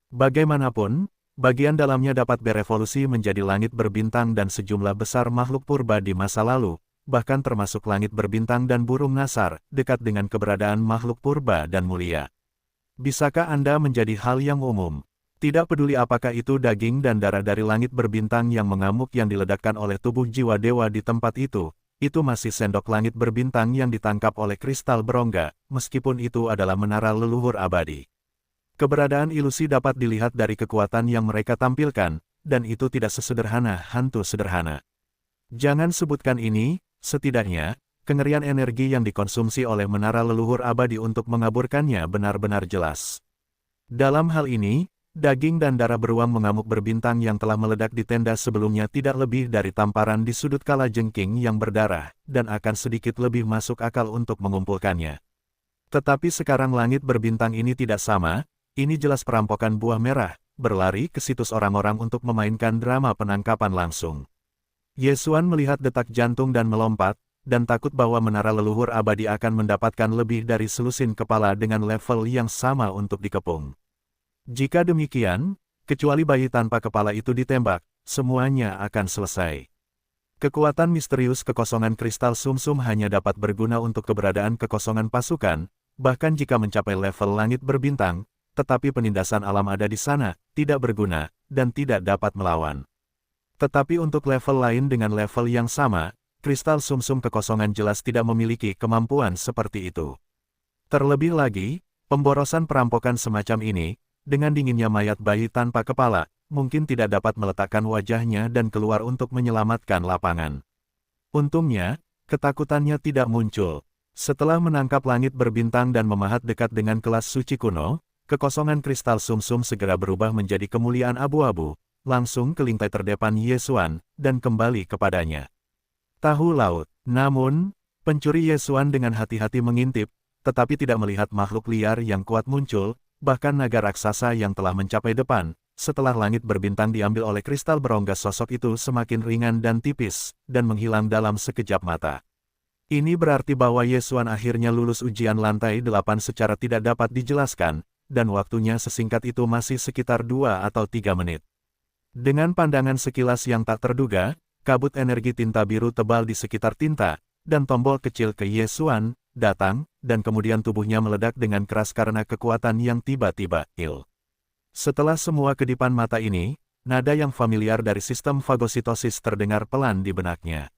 Bagaimanapun, bagian dalamnya dapat berevolusi menjadi langit berbintang dan sejumlah besar makhluk purba di masa lalu, bahkan termasuk langit berbintang dan burung nasar, dekat dengan keberadaan makhluk purba dan mulia. Bisakah Anda menjadi hal yang umum? Tidak peduli apakah itu daging dan darah dari langit berbintang yang mengamuk yang diledakkan oleh tubuh jiwa dewa di tempat itu masih sendok langit berbintang yang ditangkap oleh kristal berongga, meskipun itu adalah menara leluhur abadi. Keberadaan ilusi dapat dilihat dari kekuatan yang mereka tampilkan, dan itu tidak sesederhana hantu sederhana. Jangan sebutkan ini, setidaknya, kengerian energi yang dikonsumsi oleh menara leluhur abadi untuk mengaburkannya benar-benar jelas. Dalam hal ini, daging dan darah beruang mengamuk berbintang yang telah meledak di tenda sebelumnya tidak lebih dari tamparan di sudut kala jengking yang berdarah, dan akan sedikit lebih masuk akal untuk mengumpulkannya. Tetapi sekarang langit berbintang ini tidak sama. Ini jelas perampokan buah merah, berlari ke situs orang-orang untuk memainkan drama penangkapan langsung. Yesuan melihat detak jantung dan melompat, dan takut bahwa menara leluhur abadi akan mendapatkan lebih dari selusin kepala dengan level yang sama untuk dikepung. Jika demikian, kecuali bayi tanpa kepala itu ditembak, semuanya akan selesai. Kekuatan misterius kekosongan kristal sumsum hanya dapat berguna untuk keberadaan kekosongan pasukan, bahkan jika mencapai level langit berbintang, tetapi penindasan alam ada di sana, tidak berguna, dan tidak dapat melawan. Tetapi untuk level lain dengan level yang sama, kristal sumsum kekosongan jelas tidak memiliki kemampuan seperti itu. Terlebih lagi, pemborosan perampokan semacam ini, dengan dinginnya mayat bayi tanpa kepala, mungkin tidak dapat meletakkan wajahnya dan keluar untuk menyelamatkan lapangan. Untungnya, ketakutannya tidak muncul. Setelah menangkap langit berbintang dan memahat dekat dengan kelas suci kuno, kekosongan kristal sumsum segera berubah menjadi kemuliaan abu-abu, langsung ke lintai terdepan Yesuan, dan kembali kepadanya. Tahu laut. Namun, pencuri Yesuan dengan hati-hati mengintip, tetapi tidak melihat makhluk liar yang kuat muncul, bahkan naga raksasa yang telah mencapai depan. Setelah langit berbintang diambil oleh kristal berongga, sosok itu semakin ringan dan tipis, dan menghilang dalam sekejap mata. Ini berarti bahwa Yesuan akhirnya lulus ujian lantai 8 secara tidak dapat dijelaskan, dan waktunya sesingkat itu masih sekitar 2 atau 3 menit. Dengan pandangan sekilas yang tak terduga, kabut energi tinta biru tebal di sekitar tinta, dan tombol kecil ke Ye Xuan, datang, dan kemudian tubuhnya meledak dengan keras karena kekuatan yang tiba-tiba. Setelah semua kedipan mata ini, nada yang familiar dari sistem fagositosis terdengar pelan di benaknya.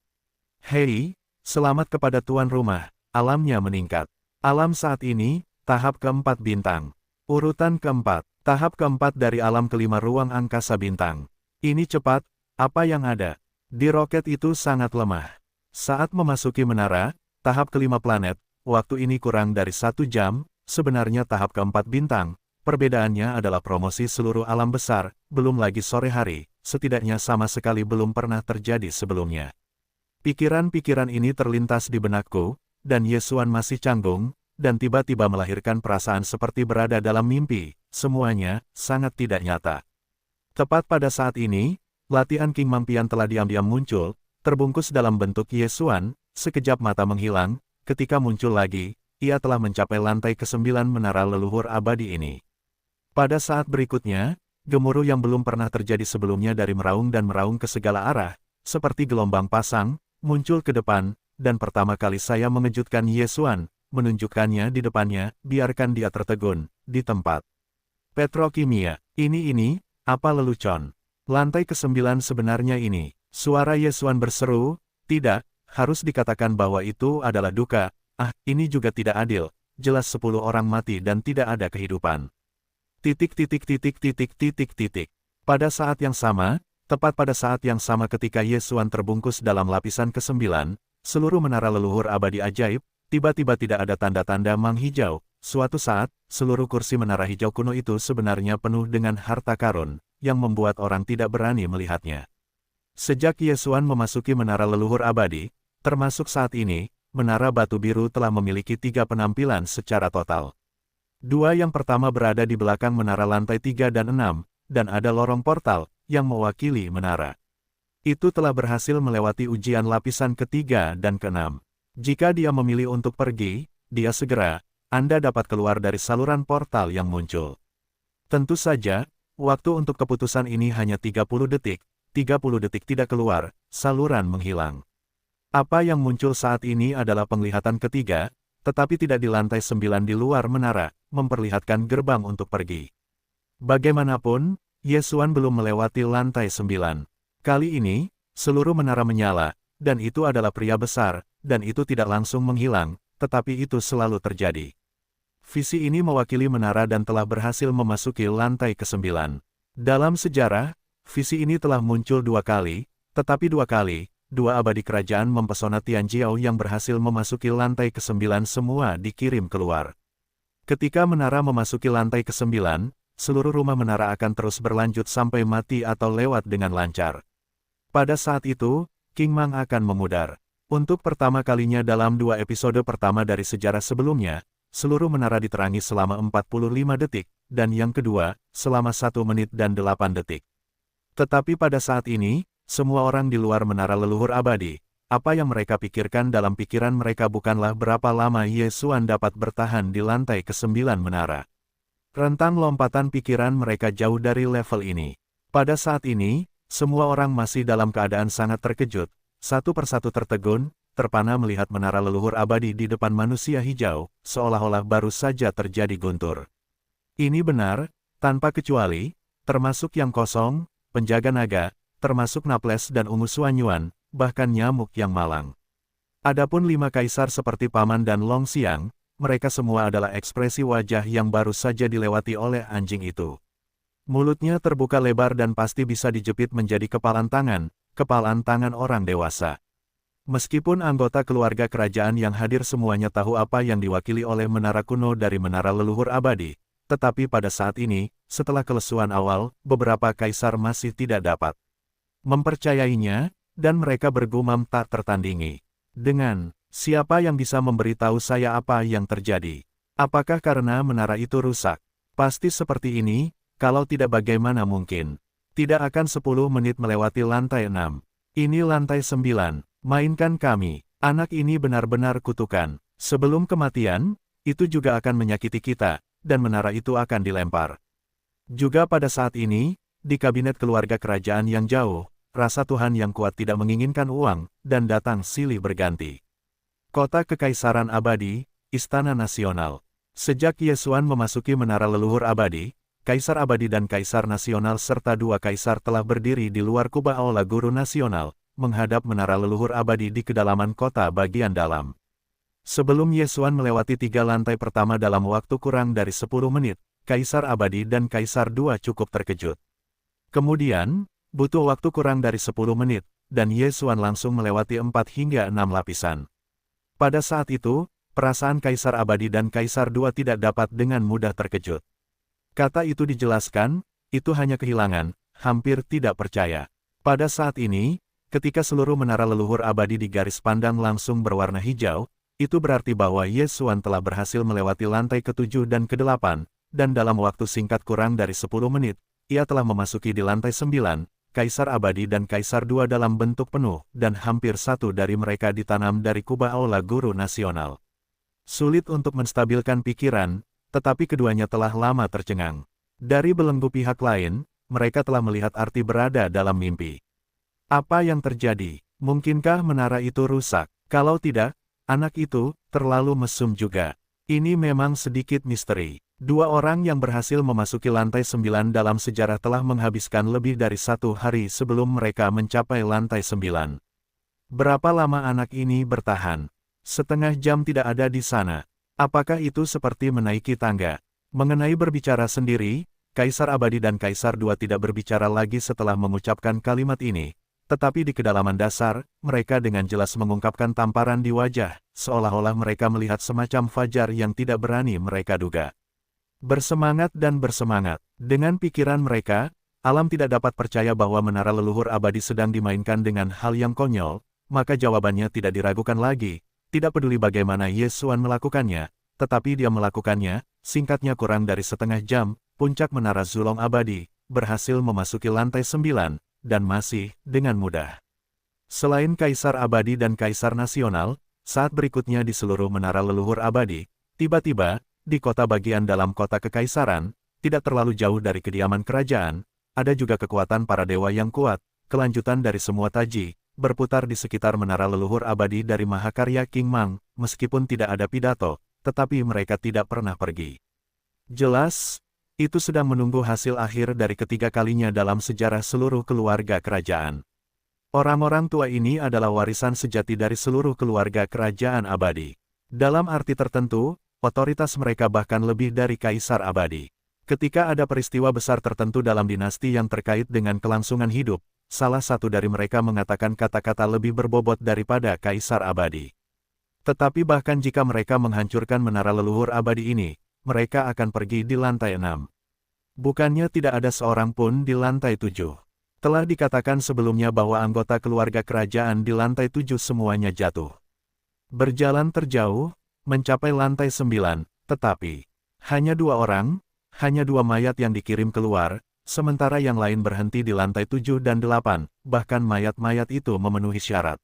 Hei, selamat kepada tuan rumah, alamnya meningkat. Alam saat ini, tahap keempat bintang. Urutan keempat, tahap keempat dari alam kelima ruang angkasa bintang. Ini cepat, apa yang ada? Di roket itu sangat lemah. Saat memasuki menara, tahap kelima planet, waktu ini kurang dari 1 jam, sebenarnya tahap keempat bintang. Perbedaannya adalah promosi seluruh alam besar, belum lagi sore hari, setidaknya sama sekali belum pernah terjadi sebelumnya. Pikiran-pikiran ini terlintas di benakku, dan Ye Xuan masih canggung, dan tiba-tiba melahirkan perasaan seperti berada dalam mimpi, semuanya sangat tidak nyata. Tepat pada saat ini, latihan King Mampian telah diam-diam muncul, terbungkus dalam bentuk Ye Xuan, sekejap mata menghilang, ketika muncul lagi, ia telah mencapai lantai ke-9 menara leluhur abadi ini. Pada saat berikutnya, gemuruh yang belum pernah terjadi sebelumnya dari meraung dan meraung ke segala arah, seperti gelombang pasang, muncul ke depan, dan pertama kali saya mengejutkan Ye Xuan, menunjukkannya di depannya, biarkan dia tertegun, di tempat. Petrokimia, ini, apa lelucon? Lantai ke-9 sebenarnya ini, suara Ye Xuan berseru, tidak, harus dikatakan bahwa itu adalah duka, ini juga tidak adil, jelas 10 orang mati dan tidak ada kehidupan. Pada saat yang sama, tepat pada saat yang sama ketika Ye Xuan terbungkus dalam lapisan ke-9, seluruh menara leluhur abadi ajaib, tiba-tiba tidak ada tanda-tanda mang hijau. Suatu saat, seluruh kursi menara hijau kuno itu sebenarnya penuh dengan harta karun, yang membuat orang tidak berani melihatnya. Sejak Ye Xuan memasuki menara leluhur abadi, termasuk saat ini, menara batu biru telah memiliki 3 penampilan secara total. 2 yang pertama berada di belakang menara lantai 3 dan 6, dan ada lorong portal, yang mewakili menara. Itu telah berhasil melewati ujian lapisan ketiga dan ke-6. Jika dia memilih untuk pergi, dia segera, Anda dapat keluar dari saluran portal yang muncul. Tentu saja, waktu untuk keputusan ini hanya 30 detik, 30 detik tidak keluar, saluran menghilang. Apa yang muncul saat ini adalah penglihatan ketiga, tetapi tidak di lantai 9 di luar menara, memperlihatkan gerbang untuk pergi. Bagaimanapun, Ye Xuan belum melewati lantai 9. Kali ini, seluruh menara menyala, dan itu adalah pria besar, dan itu tidak langsung menghilang, tetapi itu selalu terjadi. Visi ini mewakili menara dan telah berhasil memasuki lantai ke-9. Dalam sejarah, visi ini telah muncul 2 kali, tetapi 2 kali, 2 abadi kerajaan mempesona Tianjiao yang berhasil memasuki lantai ke-9 semua dikirim keluar. Ketika menara memasuki lantai ke-9, seluruh rumah menara akan terus berlanjut sampai mati atau lewat dengan lancar. Pada saat itu, King Mang akan memudar. Untuk pertama kalinya dalam 2 episode pertama dari sejarah sebelumnya, seluruh menara diterangi selama 45 detik, dan yang kedua, selama 1 menit dan 8 detik. Tetapi pada saat ini, semua orang di luar menara leluhur abadi, apa yang mereka pikirkan dalam pikiran mereka bukanlah berapa lama Ye Xuan dapat bertahan di lantai ke-9 menara. Rentang lompatan pikiran mereka jauh dari level ini. Pada saat ini, semua orang masih dalam keadaan sangat terkejut, satu persatu tertegun, terpana melihat menara leluhur abadi di depan manusia hijau, seolah-olah baru saja terjadi guntur. Ini benar, tanpa kecuali, termasuk yang kosong, penjaga naga, termasuk Naples dan Ungu Suanyuan, bahkan nyamuk yang malang. Adapun 5 kaisar seperti Paman dan Long Xiang, mereka semua adalah ekspresi wajah yang baru saja dilewati oleh anjing itu. Mulutnya terbuka lebar dan pasti bisa dijepit menjadi kepalan tangan orang dewasa. Meskipun anggota keluarga kerajaan yang hadir semuanya tahu apa yang diwakili oleh menara kuno dari menara leluhur abadi, tetapi pada saat ini, setelah kelesuan awal, beberapa kaisar masih tidak dapat mempercayainya, dan mereka bergumam tak tertandingi. Dengan, siapa yang bisa memberitahu saya apa yang terjadi? Apakah karena menara itu rusak? Pasti seperti ini, kalau tidak bagaimana mungkin. Tidak akan 10 menit melewati lantai 6. Ini lantai 9, mainkan kami. Anak ini benar-benar kutukan. Sebelum kematian, itu juga akan menyakiti kita, dan menara itu akan dilempar. Juga pada saat ini, di kabinet keluarga kerajaan yang jauh, rasa Tuhan yang kuat tidak menginginkan uang, dan datang silih berganti. Kota Kekaisaran Abadi, Istana Nasional. Sejak Yesuan memasuki Menara Leluhur Abadi, Kaisar Abadi dan Kaisar Nasional serta dua kaisar telah berdiri di luar kubah Aula Guru Nasional, menghadap Menara Leluhur Abadi di kedalaman kota bagian dalam. Sebelum Yesuan melewati 3 lantai pertama dalam waktu kurang dari 10 menit, Kaisar Abadi dan Kaisar II cukup terkejut. Kemudian, butuh waktu kurang dari 10 menit, dan Yesuan langsung melewati 4 hingga 6 lapisan. Pada saat itu, perasaan Kaisar Abadi dan Kaisar II tidak dapat dengan mudah terkejut. Kata itu dijelaskan, itu hanya kehilangan, hampir tidak percaya. Pada saat ini, ketika seluruh menara leluhur abadi di garis pandang langsung berwarna hijau, itu berarti bahwa Yesuan telah berhasil melewati lantai ke-7 dan ke-8, dan dalam waktu singkat kurang dari 10 menit, ia telah memasuki di lantai 9, Kaisar Abadi dan Kaisar II dalam bentuk penuh, dan hampir satu dari mereka ditanam dari kubah Aula Guru Nasional. Sulit untuk menstabilkan pikiran, tetapi keduanya telah lama tercengang. Dari belenggu pihak lain, mereka telah melihat arti berada dalam mimpi. Apa yang terjadi? Mungkinkah menara itu rusak? Kalau tidak, anak itu terlalu mesum juga. Ini memang sedikit misteri. 2 orang yang berhasil memasuki lantai 9 dalam sejarah telah menghabiskan lebih dari 1 hari sebelum mereka mencapai lantai 9. Berapa lama anak ini bertahan? Setengah jam tidak ada di sana. Apakah itu seperti menaiki tangga? Mengenai berbicara sendiri, Kaisar Abadi dan Kaisar II tidak berbicara lagi setelah mengucapkan kalimat ini. Tetapi di kedalaman dasar, mereka dengan jelas mengungkapkan tamparan di wajah, seolah-olah mereka melihat semacam fajar yang tidak berani mereka duga. Bersemangat dan bersemangat. Dengan pikiran mereka, alam tidak dapat percaya bahwa menara leluhur abadi sedang dimainkan dengan hal yang konyol, maka jawabannya tidak diragukan lagi, tidak peduli bagaimana Yesuan melakukannya, tetapi dia melakukannya, singkatnya kurang dari setengah jam, puncak menara Zulong Abadi, berhasil memasuki lantai 9, dan masih dengan mudah. Selain Kaisar Abadi dan Kaisar Nasional, saat berikutnya di seluruh menara leluhur abadi, tiba-tiba, di kota bagian dalam kota kekaisaran, tidak terlalu jauh dari kediaman kerajaan, ada juga kekuatan para dewa yang kuat, kelanjutan dari semua taji, berputar di sekitar menara leluhur abadi dari mahakarya King Mang, meskipun tidak ada pidato, tetapi mereka tidak pernah pergi. Jelas, itu sedang menunggu hasil akhir dari ketiga kalinya dalam sejarah seluruh keluarga kerajaan. Orang-orang tua ini adalah warisan sejati dari seluruh keluarga kerajaan abadi. Dalam arti tertentu, otoritas mereka bahkan lebih dari Kaisar Abadi. Ketika ada peristiwa besar tertentu dalam dinasti yang terkait dengan kelangsungan hidup, salah satu dari mereka mengatakan kata-kata lebih berbobot daripada Kaisar Abadi. Tetapi bahkan jika mereka menghancurkan menara leluhur abadi ini, mereka akan pergi di lantai 6. Bukannya tidak ada seorang pun di lantai 7. Telah dikatakan sebelumnya bahwa anggota keluarga kerajaan di lantai 7 semuanya jatuh. Berjalan terjauh, mencapai lantai 9, tetapi hanya 2 orang, hanya 2 mayat yang dikirim keluar, sementara yang lain berhenti di lantai 7 dan 8, bahkan mayat-mayat itu memenuhi syarat.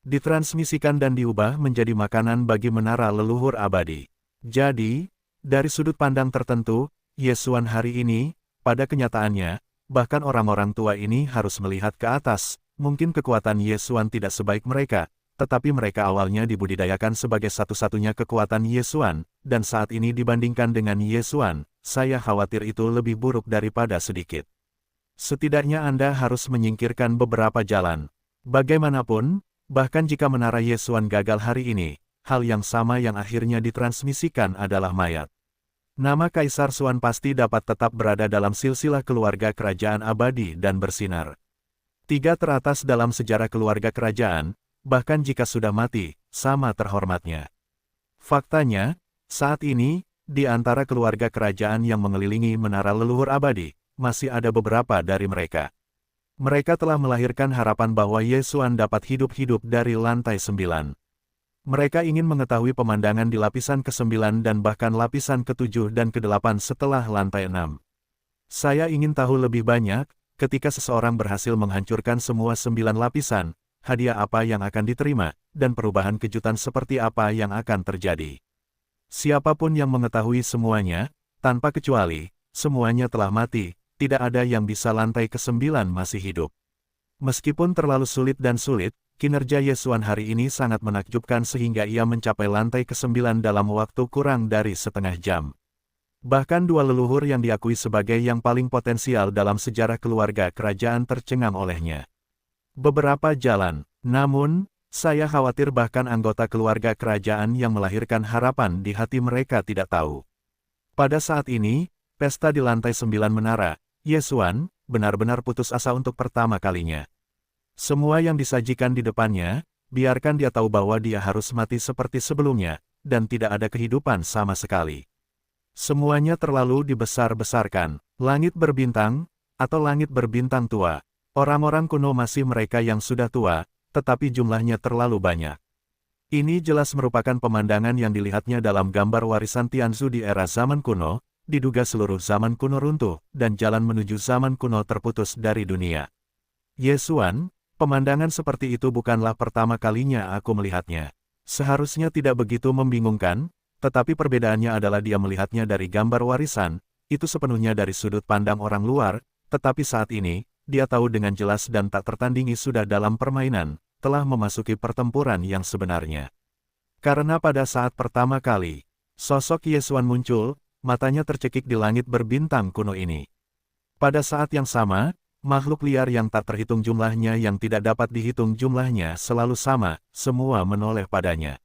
Ditransmisikan dan diubah menjadi makanan bagi menara leluhur abadi. Jadi, dari sudut pandang tertentu, Yesuan hari ini, pada kenyataannya, bahkan orang-orang tua ini harus melihat ke atas, mungkin kekuatan Yesuan tidak sebaik mereka, tetapi mereka awalnya dibudidayakan sebagai satu-satunya kekuatan Yesuan, dan saat ini dibandingkan dengan Yesuan, saya khawatir itu lebih buruk daripada sedikit. Setidaknya Anda harus menyingkirkan beberapa jalan. Bagaimanapun, bahkan jika menara Yesuan gagal hari ini, hal yang sama yang akhirnya ditransmisikan adalah mayat. Nama Kaisar Xuan pasti dapat tetap berada dalam silsilah keluarga kerajaan abadi dan bersinar. 3 teratas dalam sejarah keluarga kerajaan, bahkan jika sudah mati, sama terhormatnya. Faktanya, saat ini, di antara keluarga kerajaan yang mengelilingi menara leluhur abadi, masih ada beberapa dari mereka. Mereka telah melahirkan harapan bahwa Yesuan dapat hidup-hidup dari lantai 9. Mereka ingin mengetahui pemandangan di lapisan ke-9 dan bahkan lapisan ke-7 dan ke-8 setelah lantai 6. Saya ingin tahu lebih banyak, ketika seseorang berhasil menghancurkan semua 9 lapisan, hadiah apa yang akan diterima, dan perubahan kejutan seperti apa yang akan terjadi. Siapapun yang mengetahui semuanya, tanpa kecuali, semuanya telah mati, tidak ada yang bisa lantai ke-9 masih hidup. Meskipun terlalu sulit dan sulit, kinerja Yesuan hari ini sangat menakjubkan sehingga ia mencapai lantai ke-9 dalam waktu kurang dari setengah jam. Bahkan dua leluhur yang diakui sebagai yang paling potensial dalam sejarah keluarga kerajaan tercengang olehnya. Beberapa jalan, namun, saya khawatir bahkan anggota keluarga kerajaan yang melahirkan harapan di hati mereka tidak tahu. Pada saat ini, pesta di lantai 9 menara, Yesuan, benar-benar putus asa untuk pertama kalinya. Semua yang disajikan di depannya, biarkan dia tahu bahwa dia harus mati seperti sebelumnya, dan tidak ada kehidupan sama sekali. Semuanya terlalu dibesar-besarkan, langit berbintang, atau langit berbintang tua. Orang-orang kuno masih mereka yang sudah tua, tetapi jumlahnya terlalu banyak. Ini jelas merupakan pemandangan yang dilihatnya dalam gambar warisan Tianzu di era zaman kuno, diduga seluruh zaman kuno runtuh, dan jalan menuju zaman kuno terputus dari dunia. Yesuan, pemandangan seperti itu bukanlah pertama kalinya aku melihatnya. Seharusnya tidak begitu membingungkan, tetapi perbedaannya adalah dia melihatnya dari gambar warisan, itu sepenuhnya dari sudut pandang orang luar, tetapi saat ini, dia tahu dengan jelas dan tak tertandingi sudah dalam permainan, telah memasuki pertempuran yang sebenarnya. Karena pada saat pertama kali, sosok Yesuan muncul, matanya tercekik di langit berbintang kuno ini. Pada saat yang sama, makhluk liar yang tak terhitung jumlahnya yang tidak dapat dihitung jumlahnya selalu sama, semua menoleh padanya.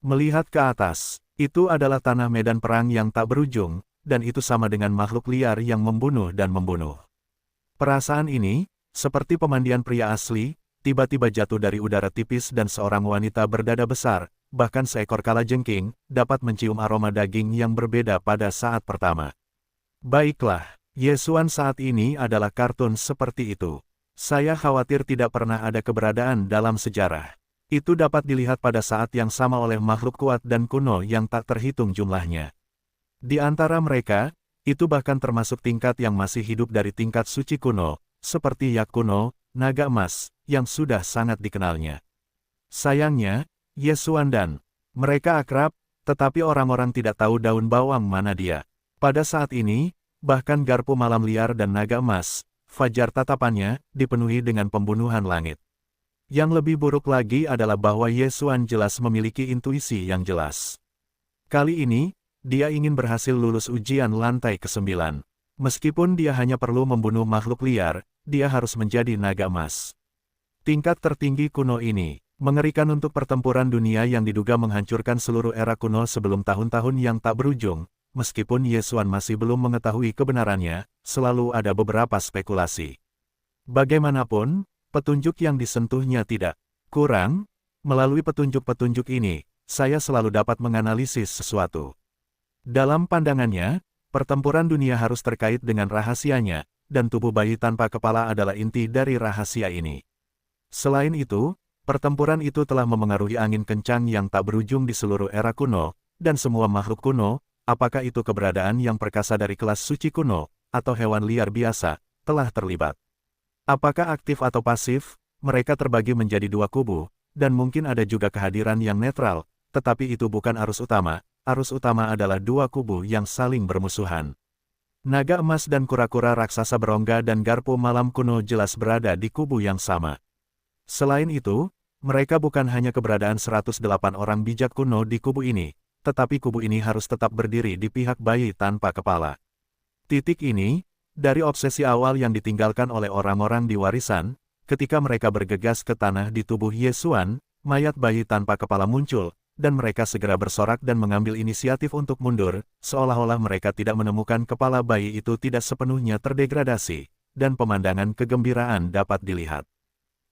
Melihat ke atas, itu adalah tanah medan perang yang tak berujung, dan itu sama dengan makhluk liar yang membunuh dan membunuh. Perasaan ini, seperti pemandian pria asli, tiba-tiba jatuh dari udara tipis dan seorang wanita berdada besar, bahkan seekor kalajengking, dapat mencium aroma daging yang berbeda pada saat pertama. Baiklah. Yesuan saat ini adalah kartun seperti itu. Saya khawatir tidak pernah ada keberadaan dalam sejarah. Itu dapat dilihat pada saat yang sama oleh makhluk kuat dan kuno yang tak terhitung jumlahnya. Di antara mereka, itu bahkan termasuk tingkat yang masih hidup dari tingkat suci kuno, seperti Yak kuno, naga emas, yang sudah sangat dikenalnya. Sayangnya, Yesuan dan mereka akrab, tetapi orang-orang tidak tahu daun bawang mana dia. Pada saat ini, bahkan garpu malam liar dan naga emas, fajar tatapannya, dipenuhi dengan pembunuhan langit. Yang lebih buruk lagi adalah bahwa Yesuan jelas memiliki intuisi yang jelas. Kali ini, dia ingin berhasil lulus ujian lantai ke-9. Meskipun dia hanya perlu membunuh makhluk liar, dia harus menjadi naga emas. Tingkat tertinggi kuno ini, mengerikan untuk pertempuran dunia yang diduga menghancurkan seluruh era kuno sebelum tahun-tahun yang tak berujung. Meskipun Yesuan masih belum mengetahui kebenarannya, selalu ada beberapa spekulasi. Bagaimanapun, petunjuk yang disentuhnya tidak kurang. Melalui petunjuk-petunjuk ini, saya selalu dapat menganalisis sesuatu. Dalam pandangannya, pertempuran dunia harus terkait dengan rahasianya, dan tubuh bayi tanpa kepala adalah inti dari rahasia ini. Selain itu, pertempuran itu telah memengaruhi angin kencang yang tak berujung di seluruh era kuno, dan semua makhluk kuno, apakah itu keberadaan yang perkasa dari kelas suci kuno, atau hewan liar biasa, telah terlibat. Apakah aktif atau pasif, mereka terbagi menjadi dua kubu, dan mungkin ada juga kehadiran yang netral, tetapi itu bukan arus utama adalah dua kubu yang saling bermusuhan. Naga emas dan kura-kura raksasa berongga dan garpu malam kuno jelas berada di kubu yang sama. Selain itu, mereka bukan hanya keberadaan 108 orang bijak kuno di kubu ini, tetapi kubu ini harus tetap berdiri di pihak bayi tanpa kepala. Titik ini, dari obsesi awal yang ditinggalkan oleh orang-orang di warisan, ketika mereka bergegas ke tanah di tubuh Yesuan, mayat bayi tanpa kepala muncul, dan mereka segera bersorak dan mengambil inisiatif untuk mundur, seolah-olah mereka tidak menemukan kepala bayi itu tidak sepenuhnya terdegradasi, dan pemandangan kegembiraan dapat dilihat.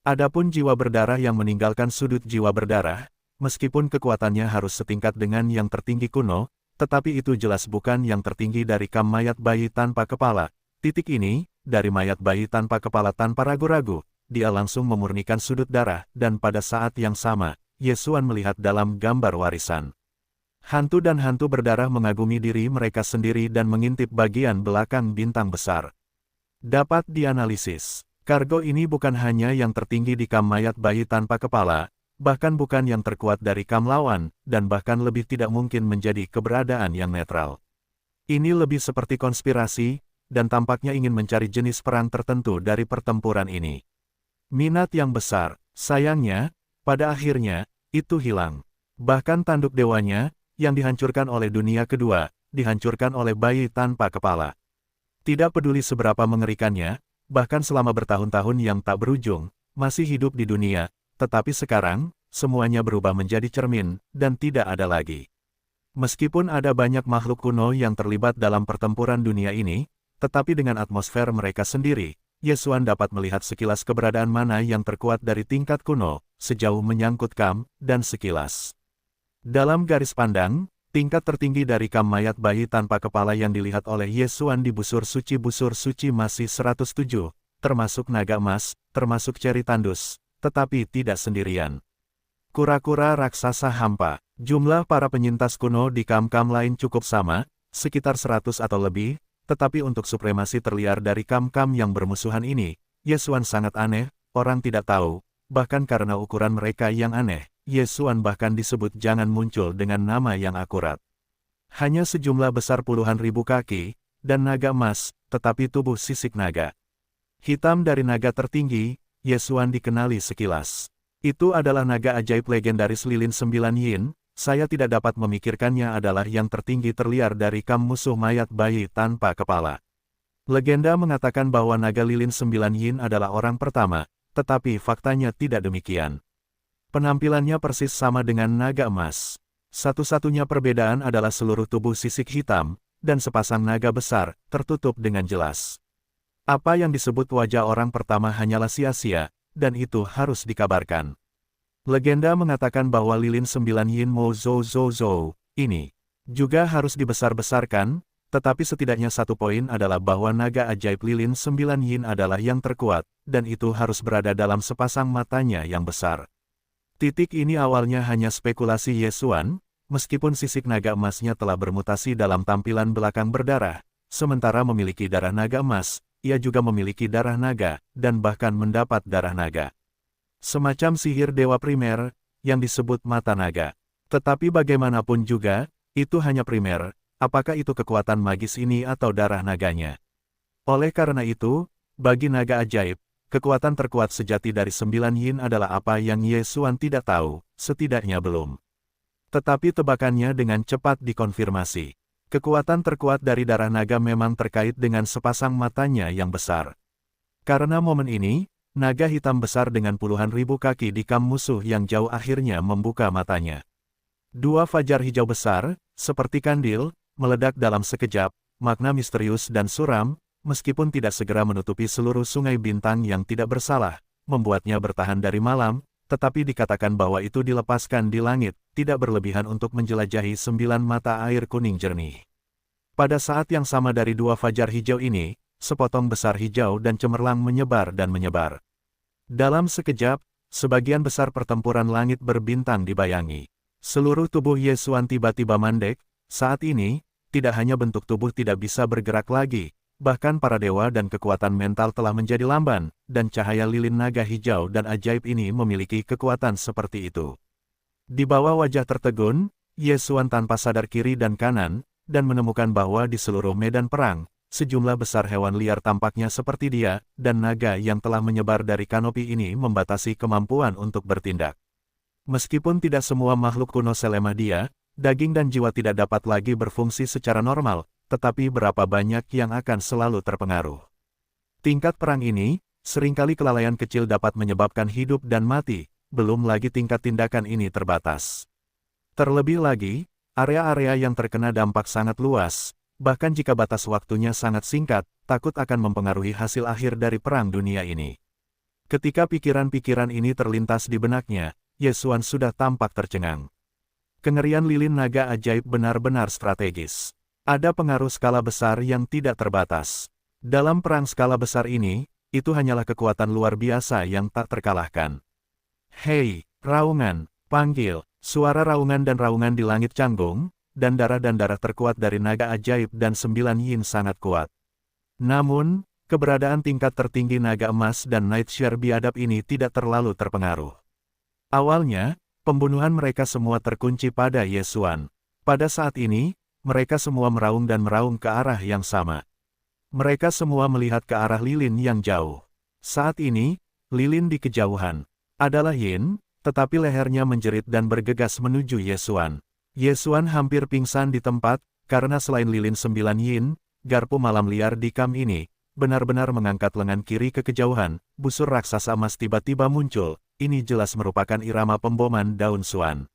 Adapun jiwa berdarah yang meninggalkan sudut jiwa berdarah, meskipun kekuatannya harus setingkat dengan yang tertinggi kuno, tetapi itu jelas bukan yang tertinggi dari kam mayat bayi tanpa kepala. Titik ini, dari mayat bayi tanpa kepala tanpa ragu-ragu, dia langsung memurnikan sudut darah, dan pada saat yang sama, Yesuan melihat dalam gambar warisan. Hantu dan hantu berdarah mengagumi diri mereka sendiri dan mengintip bagian belakang bintang besar. Dapat dianalisis, kargo ini bukan hanya yang tertinggi di kam mayat bayi tanpa kepala, bahkan bukan yang terkuat dari kam lawan, dan bahkan lebih tidak mungkin menjadi keberadaan yang netral. Ini lebih seperti konspirasi, dan tampaknya ingin mencari jenis perang tertentu dari pertempuran ini. Minat yang besar, Sayangnya, pada akhirnya, itu hilang. Bahkan tanduk dewanya, yang dihancurkan oleh dunia kedua, dihancurkan oleh bayi tanpa kepala. Tidak peduli seberapa mengerikannya, bahkan selama bertahun-tahun yang tak berujung, masih hidup di dunia, tetapi sekarang, semuanya berubah menjadi cermin, dan tidak ada lagi. Meskipun ada banyak makhluk kuno yang terlibat dalam pertempuran dunia ini, tetapi dengan atmosfer mereka sendiri, Yesuan dapat melihat sekilas keberadaan mana yang terkuat dari tingkat kuno, sejauh menyangkut Kam, dan sekilas. Dalam garis pandang, tingkat tertinggi dari Kam mayat bayi tanpa kepala yang dilihat oleh Yesuan di busur suci masih 107, termasuk naga emas, termasuk ceri tandus, tetapi tidak sendirian. Kura-kura raksasa hampa. Jumlah para penyintas kuno di Kam-Kam lain cukup sama, sekitar 100 atau lebih, tetapi untuk supremasi terliar dari Kam-Kam yang bermusuhan ini, Yesuan sangat aneh, orang tidak tahu, bahkan karena ukuran mereka yang aneh. Yesuan bahkan disebut jangan muncul dengan nama yang akurat. Hanya sejumlah besar puluhan ribu kaki, dan naga emas, tetapi tubuh sisik naga. Hitam dari naga tertinggi, Yesuan dikenali sekilas. Itu adalah naga ajaib legendaris lilin 9 yin, saya tidak dapat memikirkannya adalah yang tertinggi terliar dari Kam musuh mayat bayi tanpa kepala. Legenda mengatakan bahwa naga lilin 9 yin adalah orang pertama, tetapi faktanya tidak demikian. Penampilannya persis sama dengan naga emas. Satu-satunya perbedaan adalah seluruh tubuh sisik hitam, dan sepasang naga besar, tertutup dengan jelas. Apa yang disebut wajah orang pertama hanyalah sia-sia, dan itu harus dikabarkan. Legenda mengatakan bahwa lilin 9 yin Mo Zhou Zhou Zhou, ini, juga harus dibesar-besarkan, tetapi setidaknya satu poin adalah bahwa naga ajaib lilin 9 yin adalah yang terkuat, dan itu harus berada dalam sepasang matanya yang besar. Titik ini awalnya hanya spekulasi Yesuan, meskipun sisik naga emasnya telah bermutasi dalam tampilan belakang berdarah, sementara memiliki darah naga emas, ia juga memiliki darah naga, dan bahkan mendapat darah naga. Semacam sihir dewa primer, yang disebut mata naga. Tetapi bagaimanapun juga, itu hanya primer, apakah itu kekuatan magis ini atau darah naganya? Oleh karena itu, bagi naga ajaib, kekuatan terkuat sejati dari 9 yin adalah apa yang Yesuan tidak tahu, setidaknya belum. Tetapi tebakannya dengan cepat dikonfirmasi. Kekuatan terkuat dari darah naga memang terkait dengan sepasang matanya yang besar. Karena momen ini, naga hitam besar dengan puluhan ribu kaki di Kam musuh yang jauh akhirnya membuka matanya. Dua fajar hijau besar, seperti kandil, meledak dalam sekejap, makna misterius dan suram, meskipun tidak segera menutupi seluruh sungai bintang yang tidak bersalah, membuatnya bertahan dari malam, tetapi dikatakan bahwa itu dilepaskan di langit, tidak berlebihan untuk menjelajahi 9 mata air kuning jernih. Pada saat yang sama dari dua fajar hijau ini, sepotong besar hijau dan cemerlang menyebar dan menyebar. Dalam sekejap, sebagian besar pertempuran langit berbintang dibayangi. Seluruh tubuh Yesuan tiba-tiba mandek, saat ini, tidak hanya bentuk tubuh tidak bisa bergerak lagi, bahkan para dewa dan kekuatan mental telah menjadi lamban, dan cahaya lilin naga hijau dan ajaib ini memiliki kekuatan seperti itu. Di bawah wajah tertegun, Yesuan tanpa sadar kiri dan kanan, dan menemukan bahwa di seluruh medan perang, sejumlah besar hewan liar tampaknya seperti dia, dan naga yang telah menyebar dari kanopi ini membatasi kemampuan untuk bertindak. Meskipun tidak semua makhluk kuno selemah dia, daging dan jiwa tidak dapat lagi berfungsi secara normal, tetapi berapa banyak yang akan selalu terpengaruh. Tingkat perang ini, seringkali kelalaian kecil dapat menyebabkan hidup dan mati, belum lagi tingkat tindakan ini terbatas. Terlebih lagi, area-area yang terkena dampak sangat luas, bahkan jika batas waktunya sangat singkat, takut akan mempengaruhi hasil akhir dari perang dunia ini. Ketika pikiran-pikiran ini terlintas di benaknya, Yesuan sudah tampak tercengang. Kengerian lilin naga ajaib benar-benar strategis. Ada pengaruh skala besar yang tidak terbatas. Dalam perang skala besar ini, itu hanyalah kekuatan luar biasa yang tak terkalahkan. Hei, raungan, panggil, suara raungan dan raungan di langit canggung, dan darah terkuat dari naga ajaib dan 9 yin sangat kuat. Namun, keberadaan tingkat tertinggi naga emas dan Nightshare biadab ini tidak terlalu terpengaruh. Awalnya, pembunuhan mereka semua terkunci pada Yesuan. Pada saat ini, mereka semua meraung dan meraung ke arah yang sama. Mereka semua melihat ke arah lilin yang jauh. Saat ini, lilin di kejauhan. adalah Yin, tetapi lehernya menjerit dan bergegas menuju Ye Xuan. Ye Xuan hampir pingsan di tempat, karena selain lilin 9 Yin, garpu malam liar di kam ini, benar-benar mengangkat lengan kiri ke kejauhan, busur raksasa emas tiba-tiba muncul, ini jelas merupakan irama pemboman daun Xuan.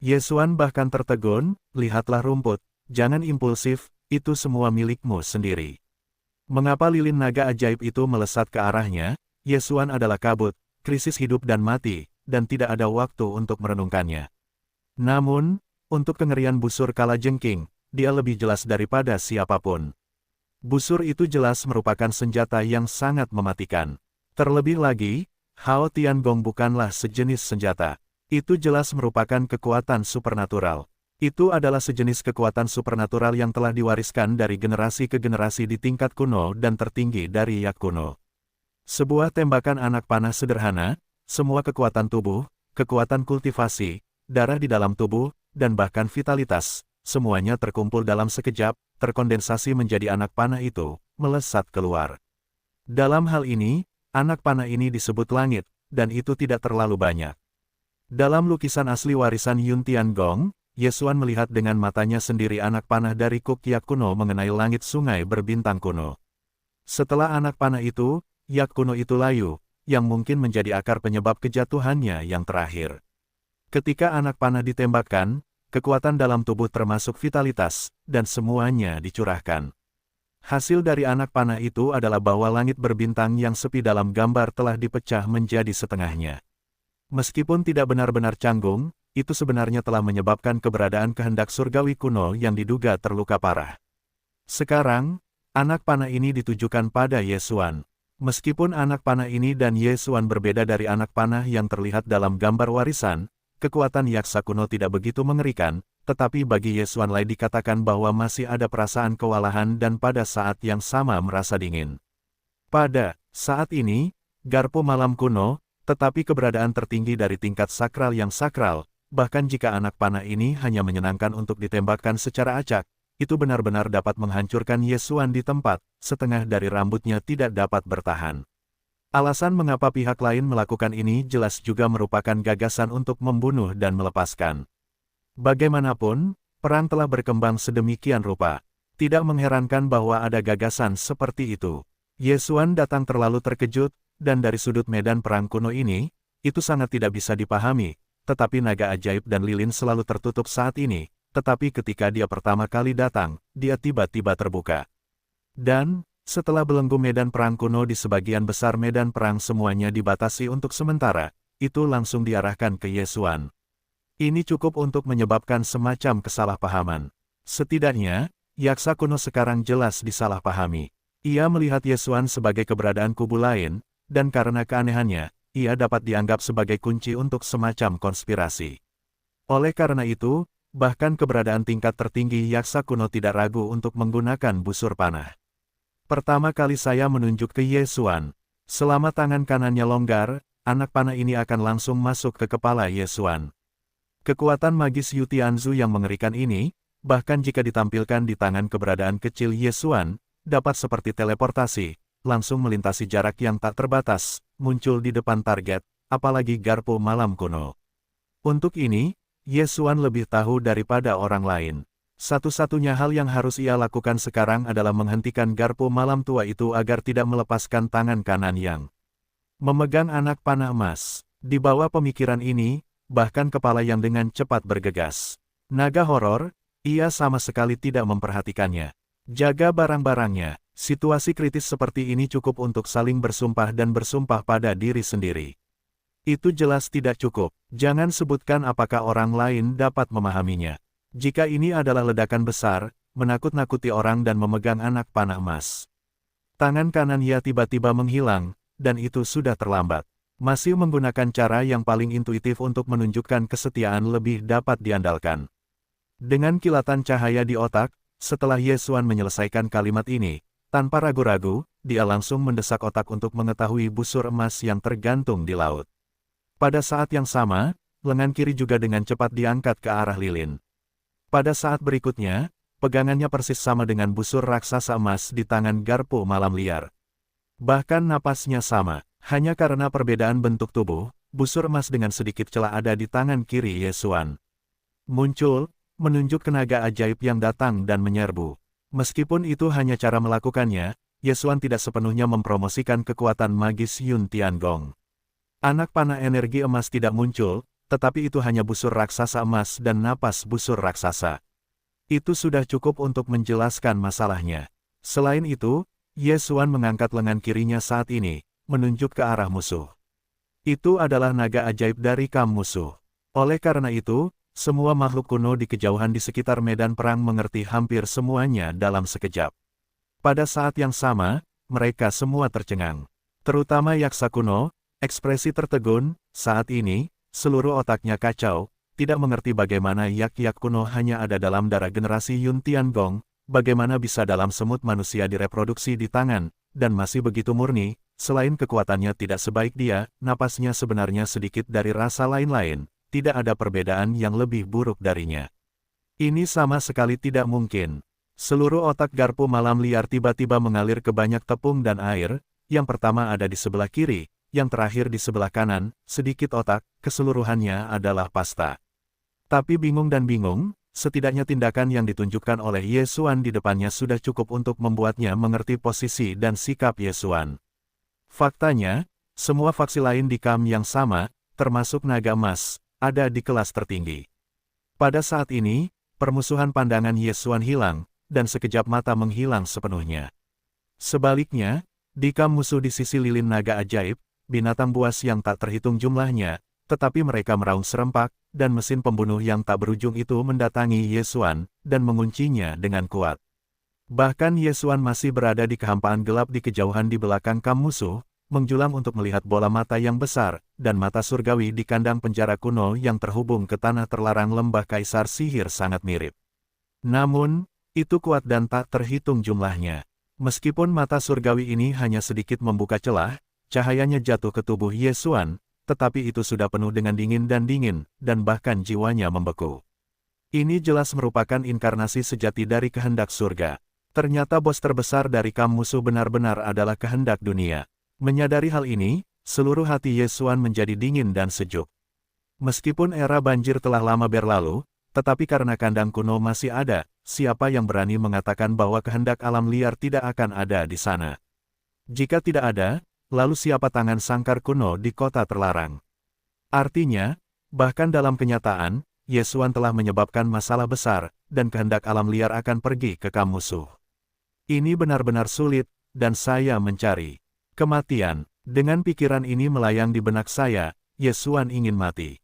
Ye Xuan bahkan tertegun, lihatlah rumput, jangan impulsif, itu semua milikmu sendiri. Mengapa lilin naga ajaib itu melesat ke arahnya? Ye Xuan adalah kabut, krisis hidup dan mati, dan tidak ada waktu untuk merenungkannya. Namun, untuk kengerian busur kalajengking, dia lebih jelas daripada siapapun. Busur itu jelas merupakan senjata yang sangat mematikan. Terlebih lagi, Hao Tiangong bukanlah sejenis senjata. Itu jelas merupakan kekuatan supernatural. Itu adalah sejenis kekuatan supernatural yang telah diwariskan dari generasi ke generasi di tingkat kuno dan tertinggi dari Yak kuno. Sebuah tembakan anak panah sederhana, semua kekuatan tubuh, kekuatan kultivasi, darah di dalam tubuh, dan bahkan vitalitas, semuanya terkumpul dalam sekejap, terkondensasi menjadi anak panah itu, melesat keluar. Dalam hal ini, anak panah ini disebut langit, dan itu tidak terlalu banyak. Dalam lukisan asli warisan Yun Tiangong, Ye Xuan melihat dengan matanya sendiri anak panah dari Kuk Yak kuno mengenai langit sungai berbintang kuno. Setelah anak panah itu, Yak kuno itu layu, yang mungkin menjadi akar penyebab kejatuhannya yang terakhir. Ketika anak panah ditembakkan, kekuatan dalam tubuh termasuk vitalitas, dan semuanya dicurahkan. Hasil dari anak panah itu adalah bahwa langit berbintang yang sepi dalam gambar telah dipecah menjadi setengahnya. Meskipun tidak benar-benar canggung, itu sebenarnya telah menyebabkan keberadaan kehendak surgawi kuno yang diduga terluka parah. Sekarang, anak panah ini ditujukan pada Ye Xuan. Meskipun anak panah ini dan Ye Xuan berbeda dari anak panah yang terlihat dalam gambar warisan, kekuatan yaksa kuno tidak begitu mengerikan, tetapi bagi Ye Xuan Lai dikatakan bahwa masih ada perasaan kewalahan dan pada saat yang sama merasa dingin. Pada saat ini, garpu malam kuno, tetapi keberadaan tertinggi dari tingkat sakral yang sakral, bahkan jika anak panah ini hanya menyenangkan untuk ditembakkan secara acak, itu benar-benar dapat menghancurkan Ye Xuan di tempat, setengah dari rambutnya tidak dapat bertahan. Alasan mengapa pihak lain melakukan ini jelas juga merupakan gagasan untuk membunuh dan melepaskan. Bagaimanapun, perang telah berkembang sedemikian rupa. Tidak mengherankan bahwa ada gagasan seperti itu. Ye Xuan datang terlalu terkejut, dan dari sudut medan perang kuno ini, itu sangat tidak bisa dipahami. Tetapi naga ajaib dan lilin selalu tertutup saat ini, tetapi ketika dia pertama kali datang, dia tiba-tiba terbuka. Dan, setelah belenggu medan perang kuno di sebagian besar medan perang semuanya dibatasi untuk sementara, itu langsung diarahkan ke Ye Xuan. Ini cukup untuk menyebabkan semacam kesalahpahaman. Setidaknya, yaksa kuno sekarang jelas disalahpahami. Ia melihat Ye Xuan sebagai keberadaan kubu lain, dan karena keanehannya, ia dapat dianggap sebagai kunci untuk semacam konspirasi. Oleh karena itu, bahkan keberadaan tingkat tertinggi yaksa kuno tidak ragu untuk menggunakan busur panah. Pertama kali saya menunjuk ke Ye Xuan. Selama tangan kanannya longgar, anak panah ini akan langsung masuk ke kepala Ye Xuan. Kekuatan magis Yu Tianzu yang mengerikan ini, bahkan jika ditampilkan di tangan keberadaan kecil Ye Xuan, dapat seperti teleportasi, langsung melintasi jarak yang tak terbatas, muncul di depan target, apalagi garpu malam kuno. Untuk ini, Ye Xuan lebih tahu daripada orang lain. Satu-satunya hal yang harus ia lakukan sekarang adalah menghentikan garpu malam tua itu agar tidak melepaskan tangan kanan yang memegang anak panah emas. Di bawah pemikiran ini, bahkan kepala yang dengan cepat bergegas. Naga horor, ia sama sekali tidak memperhatikannya. Jaga barang-barangnya. Situasi kritis seperti ini cukup untuk saling bersumpah dan bersumpah pada diri sendiri. Itu jelas tidak cukup. Jangan sebutkan apakah orang lain dapat memahaminya. Jika ini adalah ledakan besar, menakut-nakuti orang dan memegang anak panah emas. Tangan kanan ia tiba-tiba menghilang, dan itu sudah terlambat. Masih menggunakan cara yang paling intuitif untuk menunjukkan kesetiaan lebih dapat diandalkan. Dengan kilatan cahaya di otak, setelah Ye Xuan menyelesaikan kalimat ini, tanpa ragu-ragu, dia langsung mendesak otak untuk mengetahui busur emas yang tergantung di laut. Pada saat yang sama, lengan kiri juga dengan cepat diangkat ke arah lilin. Pada saat berikutnya, pegangannya persis sama dengan busur raksasa emas di tangan garpu malam liar. Bahkan napasnya sama, hanya karena perbedaan bentuk tubuh, busur emas dengan sedikit celah ada di tangan kiri Ye Xuan. Muncul, menunjuk ke naga ajaib yang datang dan menyerbu. Meskipun itu hanya cara melakukannya, Ye Xuan tidak sepenuhnya mempromosikan kekuatan magis Yun Tiangong. Anak panah energi emas tidak muncul, tetapi itu hanya busur raksasa emas dan napas busur raksasa. Itu sudah cukup untuk menjelaskan masalahnya. Selain itu, Ye Xuan mengangkat lengan kirinya saat ini, menunjuk ke arah musuh. Itu adalah naga ajaib dari kam musuh. Oleh karena itu, semua makhluk kuno di kejauhan di sekitar medan perang mengerti hampir semuanya dalam sekejap. Pada saat yang sama, mereka semua tercengang. Terutama yaksa kuno, ekspresi tertegun, saat ini, seluruh otaknya kacau, tidak mengerti bagaimana yak-yak kuno hanya ada dalam darah generasi Yun Tiangong, bagaimana bisa dalam semut manusia direproduksi di tangan, dan masih begitu murni, selain kekuatannya tidak sebaik dia, napasnya sebenarnya sedikit dari rasa lain-lain, tidak ada perbedaan yang lebih buruk darinya. Ini sama sekali tidak mungkin. Seluruh otak garpu malam liar tiba-tiba mengalir ke banyak tepung dan air, yang pertama ada di sebelah kiri, yang terakhir di sebelah kanan, sedikit otak, keseluruhannya adalah pasta. Tapi bingung dan bingung, setidaknya tindakan yang ditunjukkan oleh Ye Xuan di depannya sudah cukup untuk membuatnya mengerti posisi dan sikap Ye Xuan. Faktanya, semua faksi lain di kam yang sama, termasuk naga emas, ada di kelas tertinggi. Pada saat ini, permusuhan pandangan Ye Xuan hilang, dan sekejap mata menghilang sepenuhnya. Sebaliknya, di kam musuh di sisi lilin naga ajaib, binatang buas yang tak terhitung jumlahnya, tetapi mereka meraung serempak, dan mesin pembunuh yang tak berujung itu mendatangi Ye Xuan, dan menguncinya dengan kuat. Bahkan Ye Xuan masih berada di kehampaan gelap di kejauhan di belakang kam musuh, menjulang untuk melihat bola mata yang besar, dan mata surgawi di kandang penjara kuno yang terhubung ke tanah terlarang lembah kaisar sihir sangat mirip. Namun, itu kuat dan tak terhitung jumlahnya. Meskipun mata surgawi ini hanya sedikit membuka celah, cahayanya jatuh ke tubuh Ye Xuan, tetapi itu sudah penuh dengan dingin, dan bahkan jiwanya membeku. Ini jelas merupakan inkarnasi sejati dari kehendak surga. Ternyata bos terbesar dari kam musuh benar-benar adalah kehendak dunia. Menyadari hal ini, seluruh hati Ye Xuan menjadi dingin dan sejuk. Meskipun era banjir telah lama berlalu, tetapi karena kandang kuno masih ada, siapa yang berani mengatakan bahwa kehendak alam liar tidak akan ada di sana? Jika tidak ada, lalu siapa tangan sangkar kuno di kota terlarang? Artinya, bahkan dalam kenyataan, Ye Xuan telah menyebabkan masalah besar, dan kehendak alam liar akan pergi ke kam musuh. Ini benar-benar sulit, dan saya mencari kematian. Dengan pikiran ini melayang di benak saya, Ye Xuan ingin mati.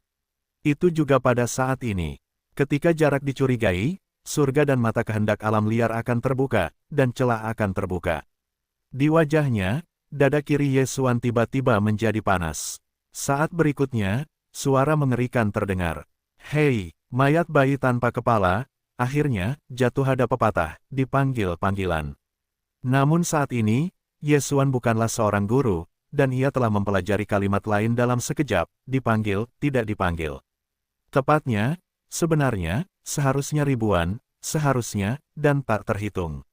Itu juga pada saat ini. Ketika jarak dicurigai, surga dan mata kehendak alam liar akan terbuka, dan celah akan terbuka. Di wajahnya, dada kiri Ye Xuan tiba-tiba menjadi panas. Saat berikutnya, suara mengerikan terdengar. Hei, mayat bayi tanpa kepala, akhirnya, jatuh ada pepatah, dipanggil panggilan. Namun saat ini, Ye Xuan bukanlah seorang guru, dan ia telah mempelajari kalimat lain dalam sekejap, dipanggil, tidak dipanggil. Tepatnya, sebenarnya, seharusnya ribuan, seharusnya, dan tak terhitung.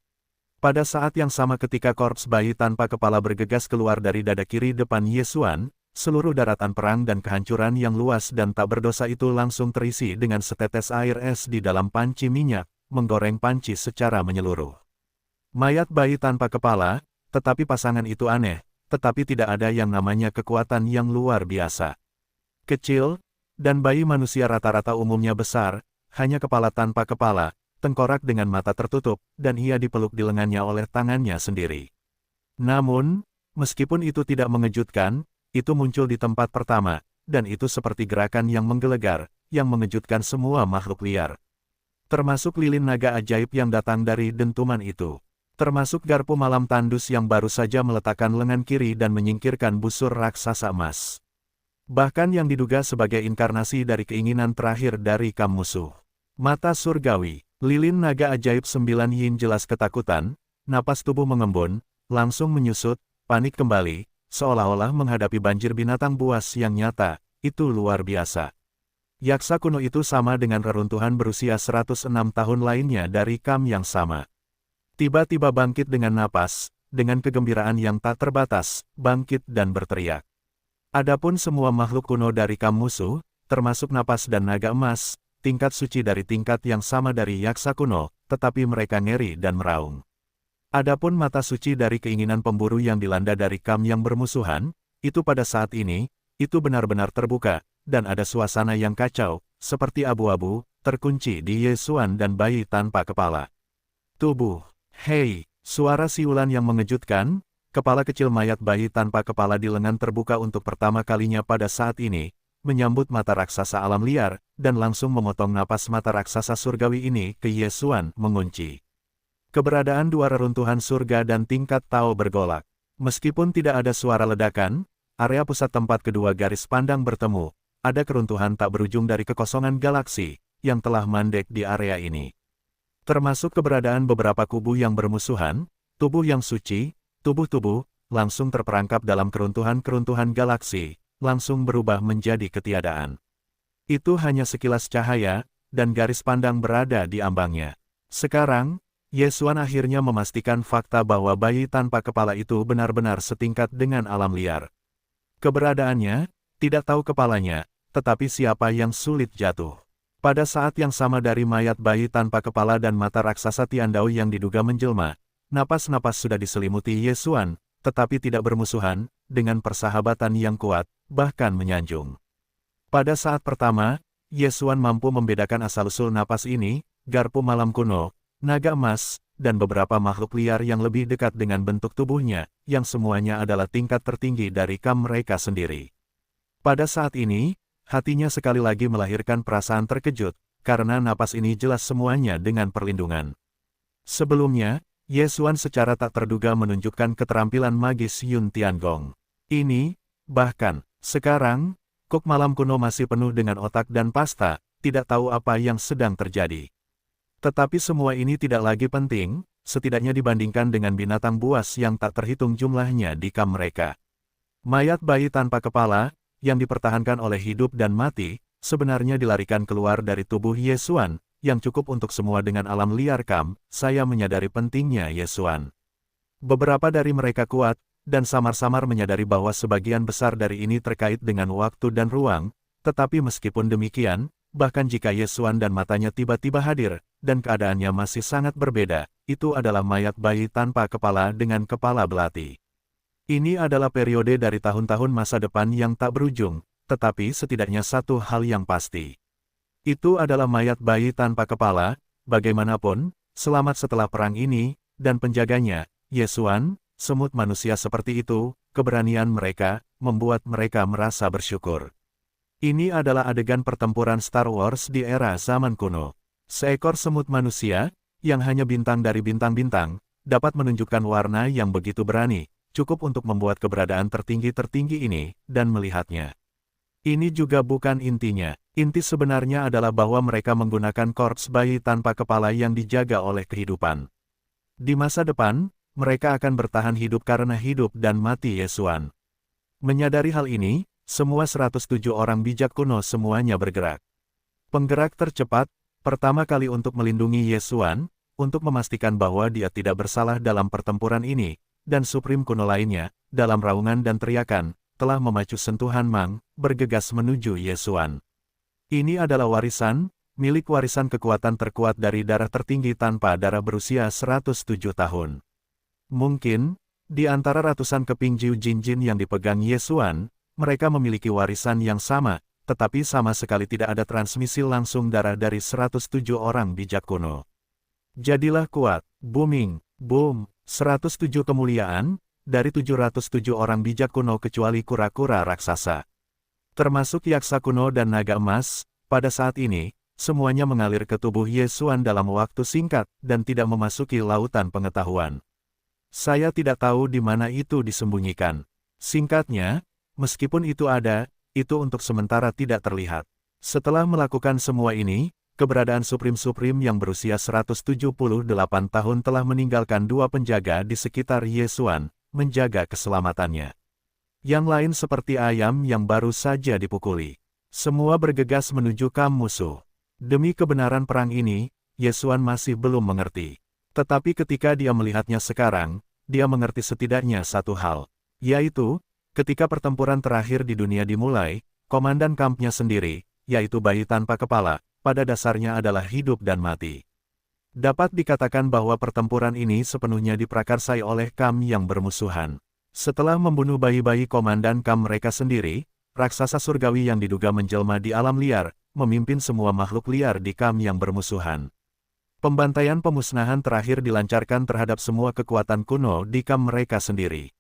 Pada saat yang sama ketika korps bayi tanpa kepala bergegas keluar dari dada kiri depan Ye Xuan, seluruh daratan perang dan kehancuran yang luas dan tak berdosa itu langsung terisi dengan setetes air es di dalam panci minyak, menggoreng panci secara menyeluruh. Mayat bayi tanpa kepala, tetapi pasangan itu aneh, tetapi tidak ada yang namanya kekuatan yang luar biasa. Kecil, dan bayi manusia rata-rata umumnya besar, hanya kepala tanpa kepala, tengkorak dengan mata tertutup, dan ia dipeluk di lengannya oleh tangannya sendiri. Namun, meskipun itu tidak mengejutkan, itu muncul di tempat pertama, dan itu seperti gerakan yang menggelegar, yang mengejutkan semua makhluk liar. Termasuk lilin naga ajaib yang datang dari dentuman itu. Termasuk garpu malam tandus yang baru saja meletakkan lengan kiri dan menyingkirkan busur raksasa emas. Bahkan yang diduga sebagai inkarnasi dari keinginan terakhir dari kam musuh. Mata surgawi, lilin naga ajaib 9 yin jelas ketakutan, napas tubuh mengembun, langsung menyusut, panik kembali, seolah-olah menghadapi banjir binatang buas yang nyata, itu luar biasa. Yaksa kuno itu sama dengan reruntuhan berusia 106 tahun lainnya dari kam yang sama. Tiba-tiba bangkit dengan napas, dengan kegembiraan yang tak terbatas, bangkit dan berteriak. Adapun semua makhluk kuno dari Kam musuh, termasuk napas dan naga emas, tingkat suci dari tingkat yang sama dari yaksa kuno, tetapi mereka ngeri dan meraung. Adapun mata suci dari keinginan pemburu yang dilanda dari Kam yang bermusuhan, itu pada saat ini, itu benar-benar terbuka, dan ada suasana yang kacau, seperti abu-abu, terkunci di Yesuan dan bayi tanpa kepala. Tubuh. Hei, suara siulan yang mengejutkan, kepala kecil mayat bayi tanpa kepala di lengan terbuka untuk pertama kalinya pada saat ini, menyambut mata raksasa alam liar, dan langsung memotong napas mata raksasa surgawi ini ke Yesuan mengunci. Keberadaan dua reruntuhan surga dan tingkat Tao bergolak. Meskipun tidak ada suara ledakan, area pusat tempat kedua garis pandang bertemu, ada keruntuhan tak berujung dari kekosongan galaksi, yang telah mandek di area ini. Termasuk keberadaan beberapa kubu yang bermusuhan, tubuh yang suci, tubuh-tubuh, langsung terperangkap dalam keruntuhan-keruntuhan galaksi, langsung berubah menjadi ketiadaan. Itu hanya sekilas cahaya, dan garis pandang berada di ambangnya. Sekarang, Yesuan akhirnya memastikan fakta bahwa bayi tanpa kepala itu benar-benar setingkat dengan alam liar. Keberadaannya, tidak tahu kepalanya, tetapi siapa yang sulit jatuh. Pada saat yang sama dari mayat bayi tanpa kepala dan mata raksasa Tiandao yang diduga menjelma, napas-napas sudah diselimuti Yesuan, tetapi tidak bermusuhan, dengan persahabatan yang kuat, bahkan menyanjung. Pada saat pertama, Yesuan mampu membedakan asal-usul napas ini, garpu malam kuno, naga emas, dan beberapa makhluk liar yang lebih dekat dengan bentuk tubuhnya, yang semuanya adalah tingkat tertinggi dari Kam mereka sendiri. Pada saat ini, hatinya sekali lagi melahirkan perasaan terkejut, karena napas ini jelas semuanya dengan perlindungan. Sebelumnya, Yesuan secara tak terduga menunjukkan keterampilan magis Yun Tiangong. Ini, bahkan, sekarang, Kuk malam kuno masih penuh dengan otak dan pasta, tidak tahu apa yang sedang terjadi. Tetapi semua ini tidak lagi penting, setidaknya dibandingkan dengan binatang buas yang tak terhitung jumlahnya di Kam mereka. Mayat bayi tanpa kepala, yang dipertahankan oleh hidup dan mati, sebenarnya dilarikan keluar dari tubuh Yesuan, yang cukup untuk semua dengan alam liar Kam. Saya menyadari pentingnya Yesuan. Beberapa dari mereka kuat, dan samar-samar menyadari bahwa sebagian besar dari ini terkait dengan waktu dan ruang, tetapi meskipun demikian, bahkan jika Yesuan dan matanya tiba-tiba hadir, dan keadaannya masih sangat berbeda, itu adalah mayat bayi tanpa kepala dengan kepala belati. Ini adalah periode dari tahun-tahun masa depan yang tak berujung, tetapi setidaknya satu hal yang pasti. Itu adalah mayat bayi tanpa kepala, bagaimanapun, selamat setelah perang ini, dan penjaganya, Yesuan, semut manusia seperti itu, keberanian mereka, membuat mereka merasa bersyukur. Ini adalah adegan pertempuran Star Wars di era zaman kuno. Seekor semut manusia, yang hanya bintang dari bintang-bintang, dapat menunjukkan warna yang begitu berani, cukup untuk membuat keberadaan tertinggi-tertinggi ini, dan melihatnya. Ini juga bukan intinya. Inti sebenarnya adalah bahwa mereka menggunakan korps bayi tanpa kepala yang dijaga oleh kehidupan. Di masa depan, mereka akan bertahan hidup karena hidup dan mati Yesuan. Menyadari hal ini, semua 107 orang bijak kuno semuanya bergerak. Penggerak tercepat, pertama kali untuk melindungi Yesuan, untuk memastikan bahwa dia tidak bersalah dalam pertempuran ini, dan Supreme kuno lainnya, dalam raungan dan teriakan, telah memacu sentuhan Mang, bergegas menuju Yesuan. Ini adalah warisan, milik warisan kekuatan terkuat dari darah tertinggi tanpa darah berusia 107 tahun. Mungkin, di antara ratusan keping Jiu Jinjin yang dipegang Yesuan, mereka memiliki warisan yang sama, tetapi sama sekali tidak ada transmisi langsung darah dari 107 orang bijak kuno. Jadilah kuat, booming, boom. 107 kemuliaan, dari 707 orang bijak kuno kecuali kura-kura raksasa. Termasuk yaksa kuno dan naga emas, pada saat ini, semuanya mengalir ke tubuh Yesuan dalam waktu singkat, dan tidak memasuki lautan pengetahuan. Saya tidak tahu di mana itu disembunyikan. Singkatnya, meskipun itu ada, itu untuk sementara tidak terlihat. Setelah melakukan semua ini, keberadaan Supreme yang berusia 178 tahun telah meninggalkan dua penjaga di sekitar Yesuan, menjaga keselamatannya. Yang lain seperti ayam yang baru saja dipukuli. Semua bergegas menuju Kam musuh. Demi kebenaran perang ini, Yesuan masih belum mengerti. Tetapi ketika dia melihatnya sekarang, dia mengerti setidaknya satu hal, yaitu, Ketika pertempuran terakhir di dunia dimulai, komandan kampnya sendiri, yaitu bayi tanpa kepala, pada dasarnya adalah hidup dan mati. Dapat dikatakan bahwa pertempuran ini sepenuhnya diprakarsai oleh kam yang bermusuhan. Setelah membunuh bayi-bayi komandan kam mereka sendiri, raksasa surgawi yang diduga menjelma di alam liar, memimpin semua makhluk liar di kam yang bermusuhan. Pembantaian pemusnahan terakhir dilancarkan terhadap semua kekuatan kuno di kam mereka sendiri.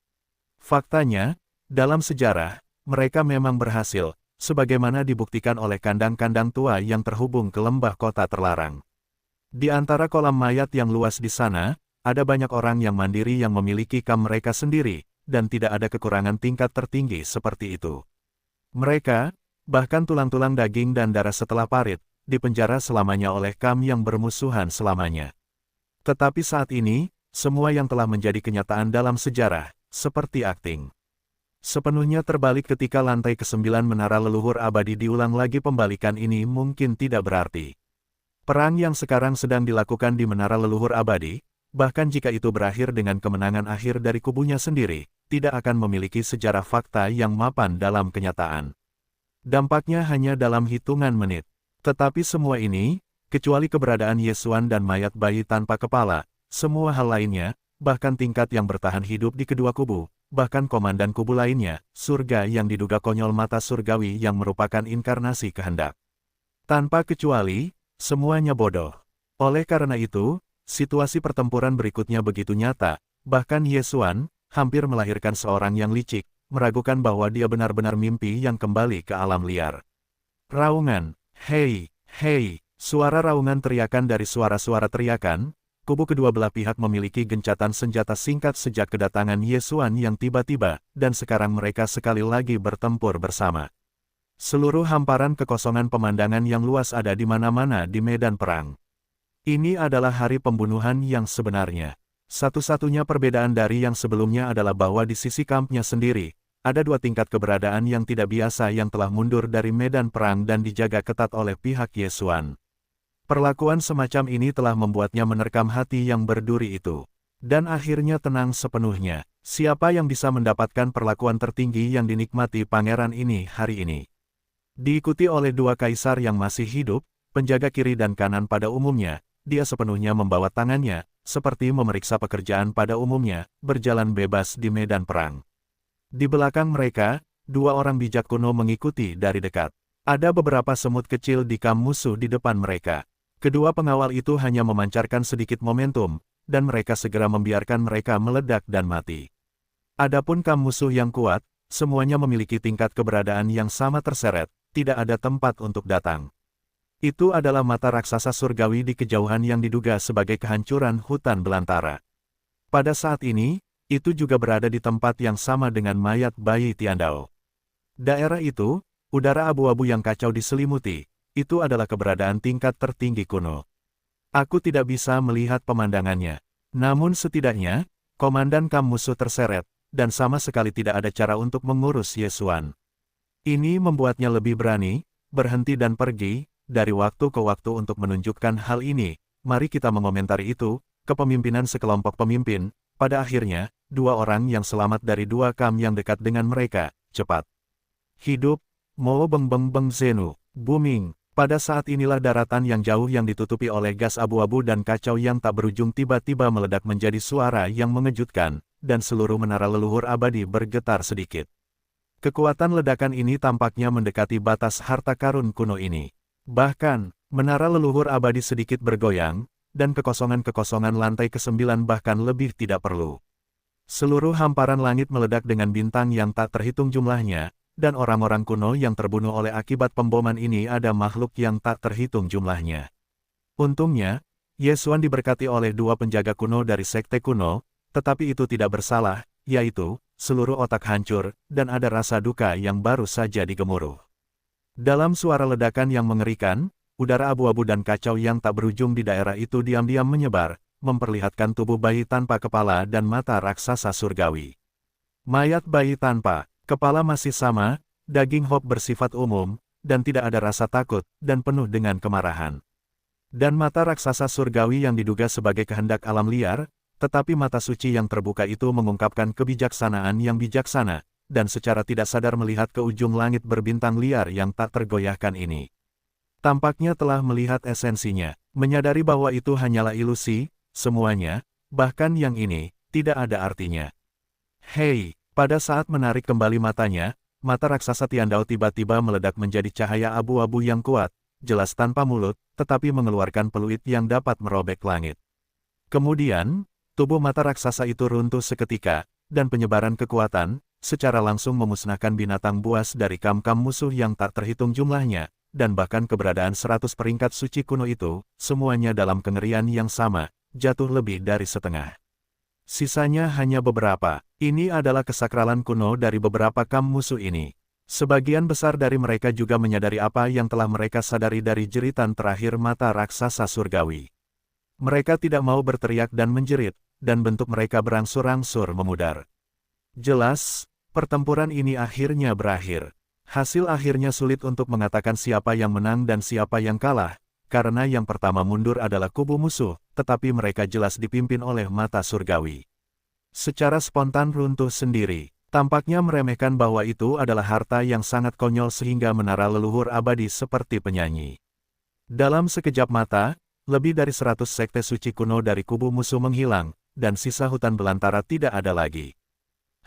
Faktanya, dalam sejarah, mereka memang berhasil, sebagaimana dibuktikan oleh kandang-kandang tua yang terhubung ke lembah kota terlarang. Di antara kolam mayat yang luas di sana, ada banyak orang yang mandiri yang memiliki kam mereka sendiri, dan tidak ada kekurangan tingkat tertinggi seperti itu. Mereka, bahkan tulang-tulang daging dan darah setelah parit, dipenjara selamanya oleh kam yang bermusuhan selamanya. Tetapi saat ini, semua yang telah menjadi kenyataan dalam sejarah, seperti akting, sepenuhnya terbalik ketika lantai ke-9 menara leluhur abadi diulang lagi. Pembalikan ini mungkin tidak berarti. Perang yang sekarang sedang dilakukan di menara leluhur abadi, bahkan jika itu berakhir dengan kemenangan akhir dari kubunya sendiri, tidak akan memiliki sejarah fakta yang mapan dalam kenyataan. Dampaknya hanya dalam hitungan menit. Tetapi semua ini, kecuali keberadaan Yesuan dan mayat bayi tanpa kepala, semua hal lainnya, bahkan tingkat yang bertahan hidup di kedua kubu, bahkan komandan kubu lainnya, surga yang diduga konyol mata surgawi yang merupakan inkarnasi kehendak. Tanpa kecuali, semuanya bodoh. Oleh karena itu, situasi pertempuran berikutnya begitu nyata, bahkan Yesuan hampir melahirkan seorang yang licik, meragukan bahwa dia benar-benar mimpi yang kembali ke alam liar. Raungan, hei, hei, suara raungan teriakan dari suara-suara teriakan. Kubu kedua belah pihak memiliki gencatan senjata singkat sejak kedatangan Yesuan yang tiba-tiba, dan sekarang mereka sekali lagi bertempur bersama. Seluruh hamparan kekosongan pemandangan yang luas ada di mana-mana di medan perang. Ini adalah hari pembunuhan yang sebenarnya. Satu-satunya perbedaan dari yang sebelumnya adalah bahwa di sisi kampnya sendiri, ada dua tingkat keberadaan yang tidak biasa yang telah mundur dari medan perang dan dijaga ketat oleh pihak Yesuan. Perlakuan semacam ini telah membuatnya menerkam hati yang berduri itu. Dan akhirnya tenang sepenuhnya. Siapa yang bisa mendapatkan perlakuan tertinggi yang dinikmati pangeran ini hari ini? Diikuti oleh dua kaisar yang masih hidup, penjaga kiri dan kanan pada umumnya, dia sepenuhnya membawa tangannya, seperti memeriksa pekerjaan pada umumnya, berjalan bebas di medan perang. Di belakang mereka, dua orang bijak kuno mengikuti dari dekat. Ada beberapa semut kecil di kam musuh di depan mereka. Kedua pengawal itu hanya memancarkan sedikit momentum, dan mereka segera membiarkan mereka meledak dan mati. Adapun kam musuh yang kuat, semuanya memiliki tingkat keberadaan yang sama terseret, tidak ada tempat untuk datang. Itu adalah mata raksasa surgawi di kejauhan yang diduga sebagai kehancuran hutan belantara. Pada saat ini, itu juga berada di tempat yang sama dengan mayat bayi Tiandao. Daerah itu, udara abu-abu yang kacau diselimuti, itu adalah keberadaan tingkat tertinggi kuno. Aku tidak bisa melihat pemandangannya. Namun setidaknya, komandan kam musuh terseret, dan sama sekali tidak ada cara untuk mengurus Yesuan. Ini membuatnya lebih berani, berhenti dan pergi, dari waktu ke waktu untuk menunjukkan hal ini. Mari kita mengomentari itu, kepemimpinan sekelompok pemimpin. Pada akhirnya, dua orang yang selamat dari dua kam yang dekat dengan mereka, cepat. Hidup, Mo Beng Beng Beng Zenu, booming. Pada saat inilah daratan yang jauh yang ditutupi oleh gas abu-abu dan kacau yang tak berujung tiba-tiba meledak menjadi suara yang mengejutkan, dan seluruh menara leluhur abadi bergetar sedikit. Kekuatan ledakan ini tampaknya mendekati batas harta karun kuno ini. Bahkan, menara leluhur abadi sedikit bergoyang, dan kekosongan-kekosongan lantai ke-9 bahkan lebih tidak perlu. Seluruh hamparan langit meledak dengan bintang yang tak terhitung jumlahnya, dan orang-orang kuno yang terbunuh oleh akibat pemboman ini ada makhluk yang tak terhitung jumlahnya. Untungnya, Yesuan diberkati oleh dua penjaga kuno dari sekte kuno, tetapi itu tidak bersalah, yaitu, seluruh otak hancur, dan ada rasa duka yang baru saja digemuruh. Dalam suara ledakan yang mengerikan, udara abu-abu dan kacau yang tak berujung di daerah itu diam-diam menyebar, memperlihatkan tubuh bayi tanpa kepala dan mata raksasa surgawi. Mayat bayi tanpa kepala masih sama, daging hop bersifat umum, dan tidak ada rasa takut, dan penuh dengan kemarahan. Dan mata raksasa surgawi yang diduga sebagai kehendak alam liar, tetapi mata suci yang terbuka itu mengungkapkan kebijaksanaan yang bijaksana, dan secara tidak sadar melihat ke ujung langit berbintang liar yang tak tergoyahkan ini. Tampaknya telah melihat esensinya, menyadari bahwa itu hanyalah ilusi, semuanya, bahkan yang ini, tidak ada artinya. Hei, pada saat menarik kembali matanya, mata raksasa Tiandao tiba-tiba meledak menjadi cahaya abu-abu yang kuat, jelas tanpa mulut, tetapi mengeluarkan peluit yang dapat merobek langit. Kemudian, tubuh mata raksasa itu runtuh seketika, dan penyebaran kekuatan, secara langsung memusnahkan binatang buas dari kam-kam musuh yang tak terhitung jumlahnya, dan bahkan keberadaan 100 peringkat suci kuno itu, semuanya dalam kengerian yang sama, jatuh lebih dari setengah. Sisanya hanya beberapa. Ini adalah kesakralan kuno dari beberapa kam musuh ini. Sebagian besar dari mereka juga menyadari apa yang telah mereka sadari dari jeritan terakhir mata raksasa surgawi. Mereka tidak mau berteriak dan menjerit, dan bentuk mereka berangsur-angsur memudar. Jelas, pertempuran ini akhirnya berakhir. Hasil akhirnya sulit untuk mengatakan siapa yang menang dan siapa yang kalah, karena yang pertama mundur adalah kubu musuh, tetapi mereka jelas dipimpin oleh mata surgawi. Secara spontan runtuh sendiri, tampaknya meremehkan bahwa itu adalah harta yang sangat konyol sehingga menara leluhur abadi seperti penyanyi. Dalam sekejap mata, lebih dari 100 sekte suci kuno dari kubu musuh menghilang, dan sisa hutan belantara tidak ada lagi.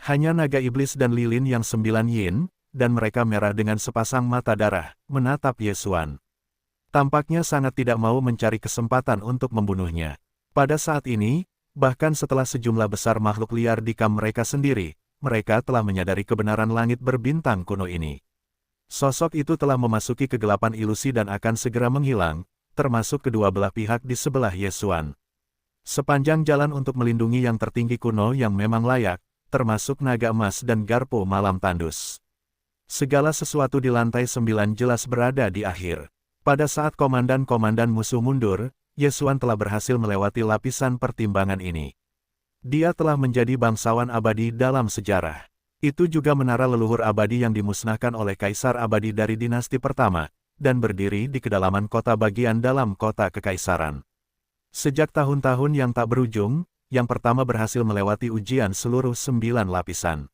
Hanya naga iblis dan lilin yang 9 yin, dan mereka merah dengan sepasang mata darah, menatap Ye Xuan. Tampaknya sangat tidak mau mencari kesempatan untuk membunuhnya. Pada saat ini, bahkan setelah sejumlah besar makhluk liar di kam mereka sendiri, mereka telah menyadari kebenaran langit berbintang kuno ini. Sosok itu telah memasuki kegelapan ilusi dan akan segera menghilang, termasuk kedua belah pihak di sebelah Ye Xuan. Sepanjang jalan untuk melindungi yang tertinggi kuno yang memang layak, termasuk naga emas dan garpo malam tandus. Segala sesuatu di lantai 9 jelas berada di akhir. Pada saat komandan-komandan musuh mundur, Ye Xuan telah berhasil melewati lapisan pertimbangan ini. Dia telah menjadi bangsawan abadi dalam sejarah. Itu juga menara leluhur abadi yang dimusnahkan oleh Kaisar Abadi dari dinasti pertama, dan berdiri di kedalaman kota bagian dalam kota kekaisaran. Sejak tahun-tahun yang tak berujung, yang pertama berhasil melewati ujian seluruh 9 lapisan.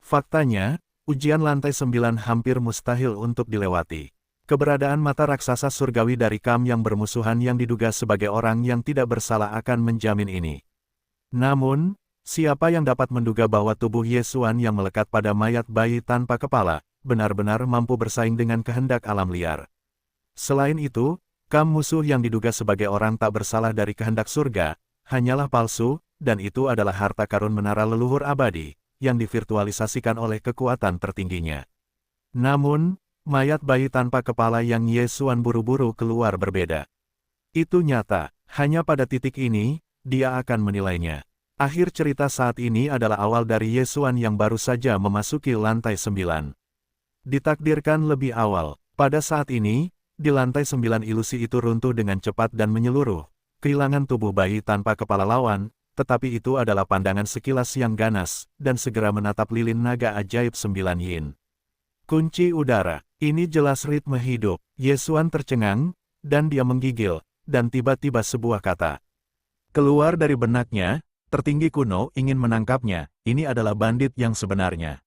Faktanya, ujian lantai 9 hampir mustahil untuk dilewati. Keberadaan mata raksasa surgawi dari kam yang bermusuhan yang diduga sebagai orang yang tidak bersalah akan menjamin ini. Namun, siapa yang dapat menduga bahwa tubuh Ye Xuan yang melekat pada mayat bayi tanpa kepala, benar-benar mampu bersaing dengan kehendak alam liar. Selain itu, kam musuh yang diduga sebagai orang tak bersalah dari kehendak surga, hanyalah palsu, dan itu adalah harta karun menara leluhur abadi, yang divirtualisasikan oleh kekuatan tertingginya. Namun, mayat bayi tanpa kepala yang Ye Xuan buru-buru keluar berbeda. Itu nyata, hanya pada titik ini, dia akan menilainya. Akhir cerita saat ini adalah awal dari Ye Xuan yang baru saja memasuki lantai 9. Ditakdirkan lebih awal, pada saat ini, di lantai 9 ilusi itu runtuh dengan cepat dan menyeluruh, kehilangan tubuh bayi tanpa kepala lawan, tetapi itu adalah pandangan sekilas yang ganas, dan segera menatap lilin naga ajaib 9 yin. Kunci udara, ini jelas ritme hidup. Ye Xuan tercengang, dan dia menggigil, dan tiba-tiba sebuah kata keluar dari benaknya, tertinggi kuno ingin menangkapnya, ini adalah bandit yang sebenarnya.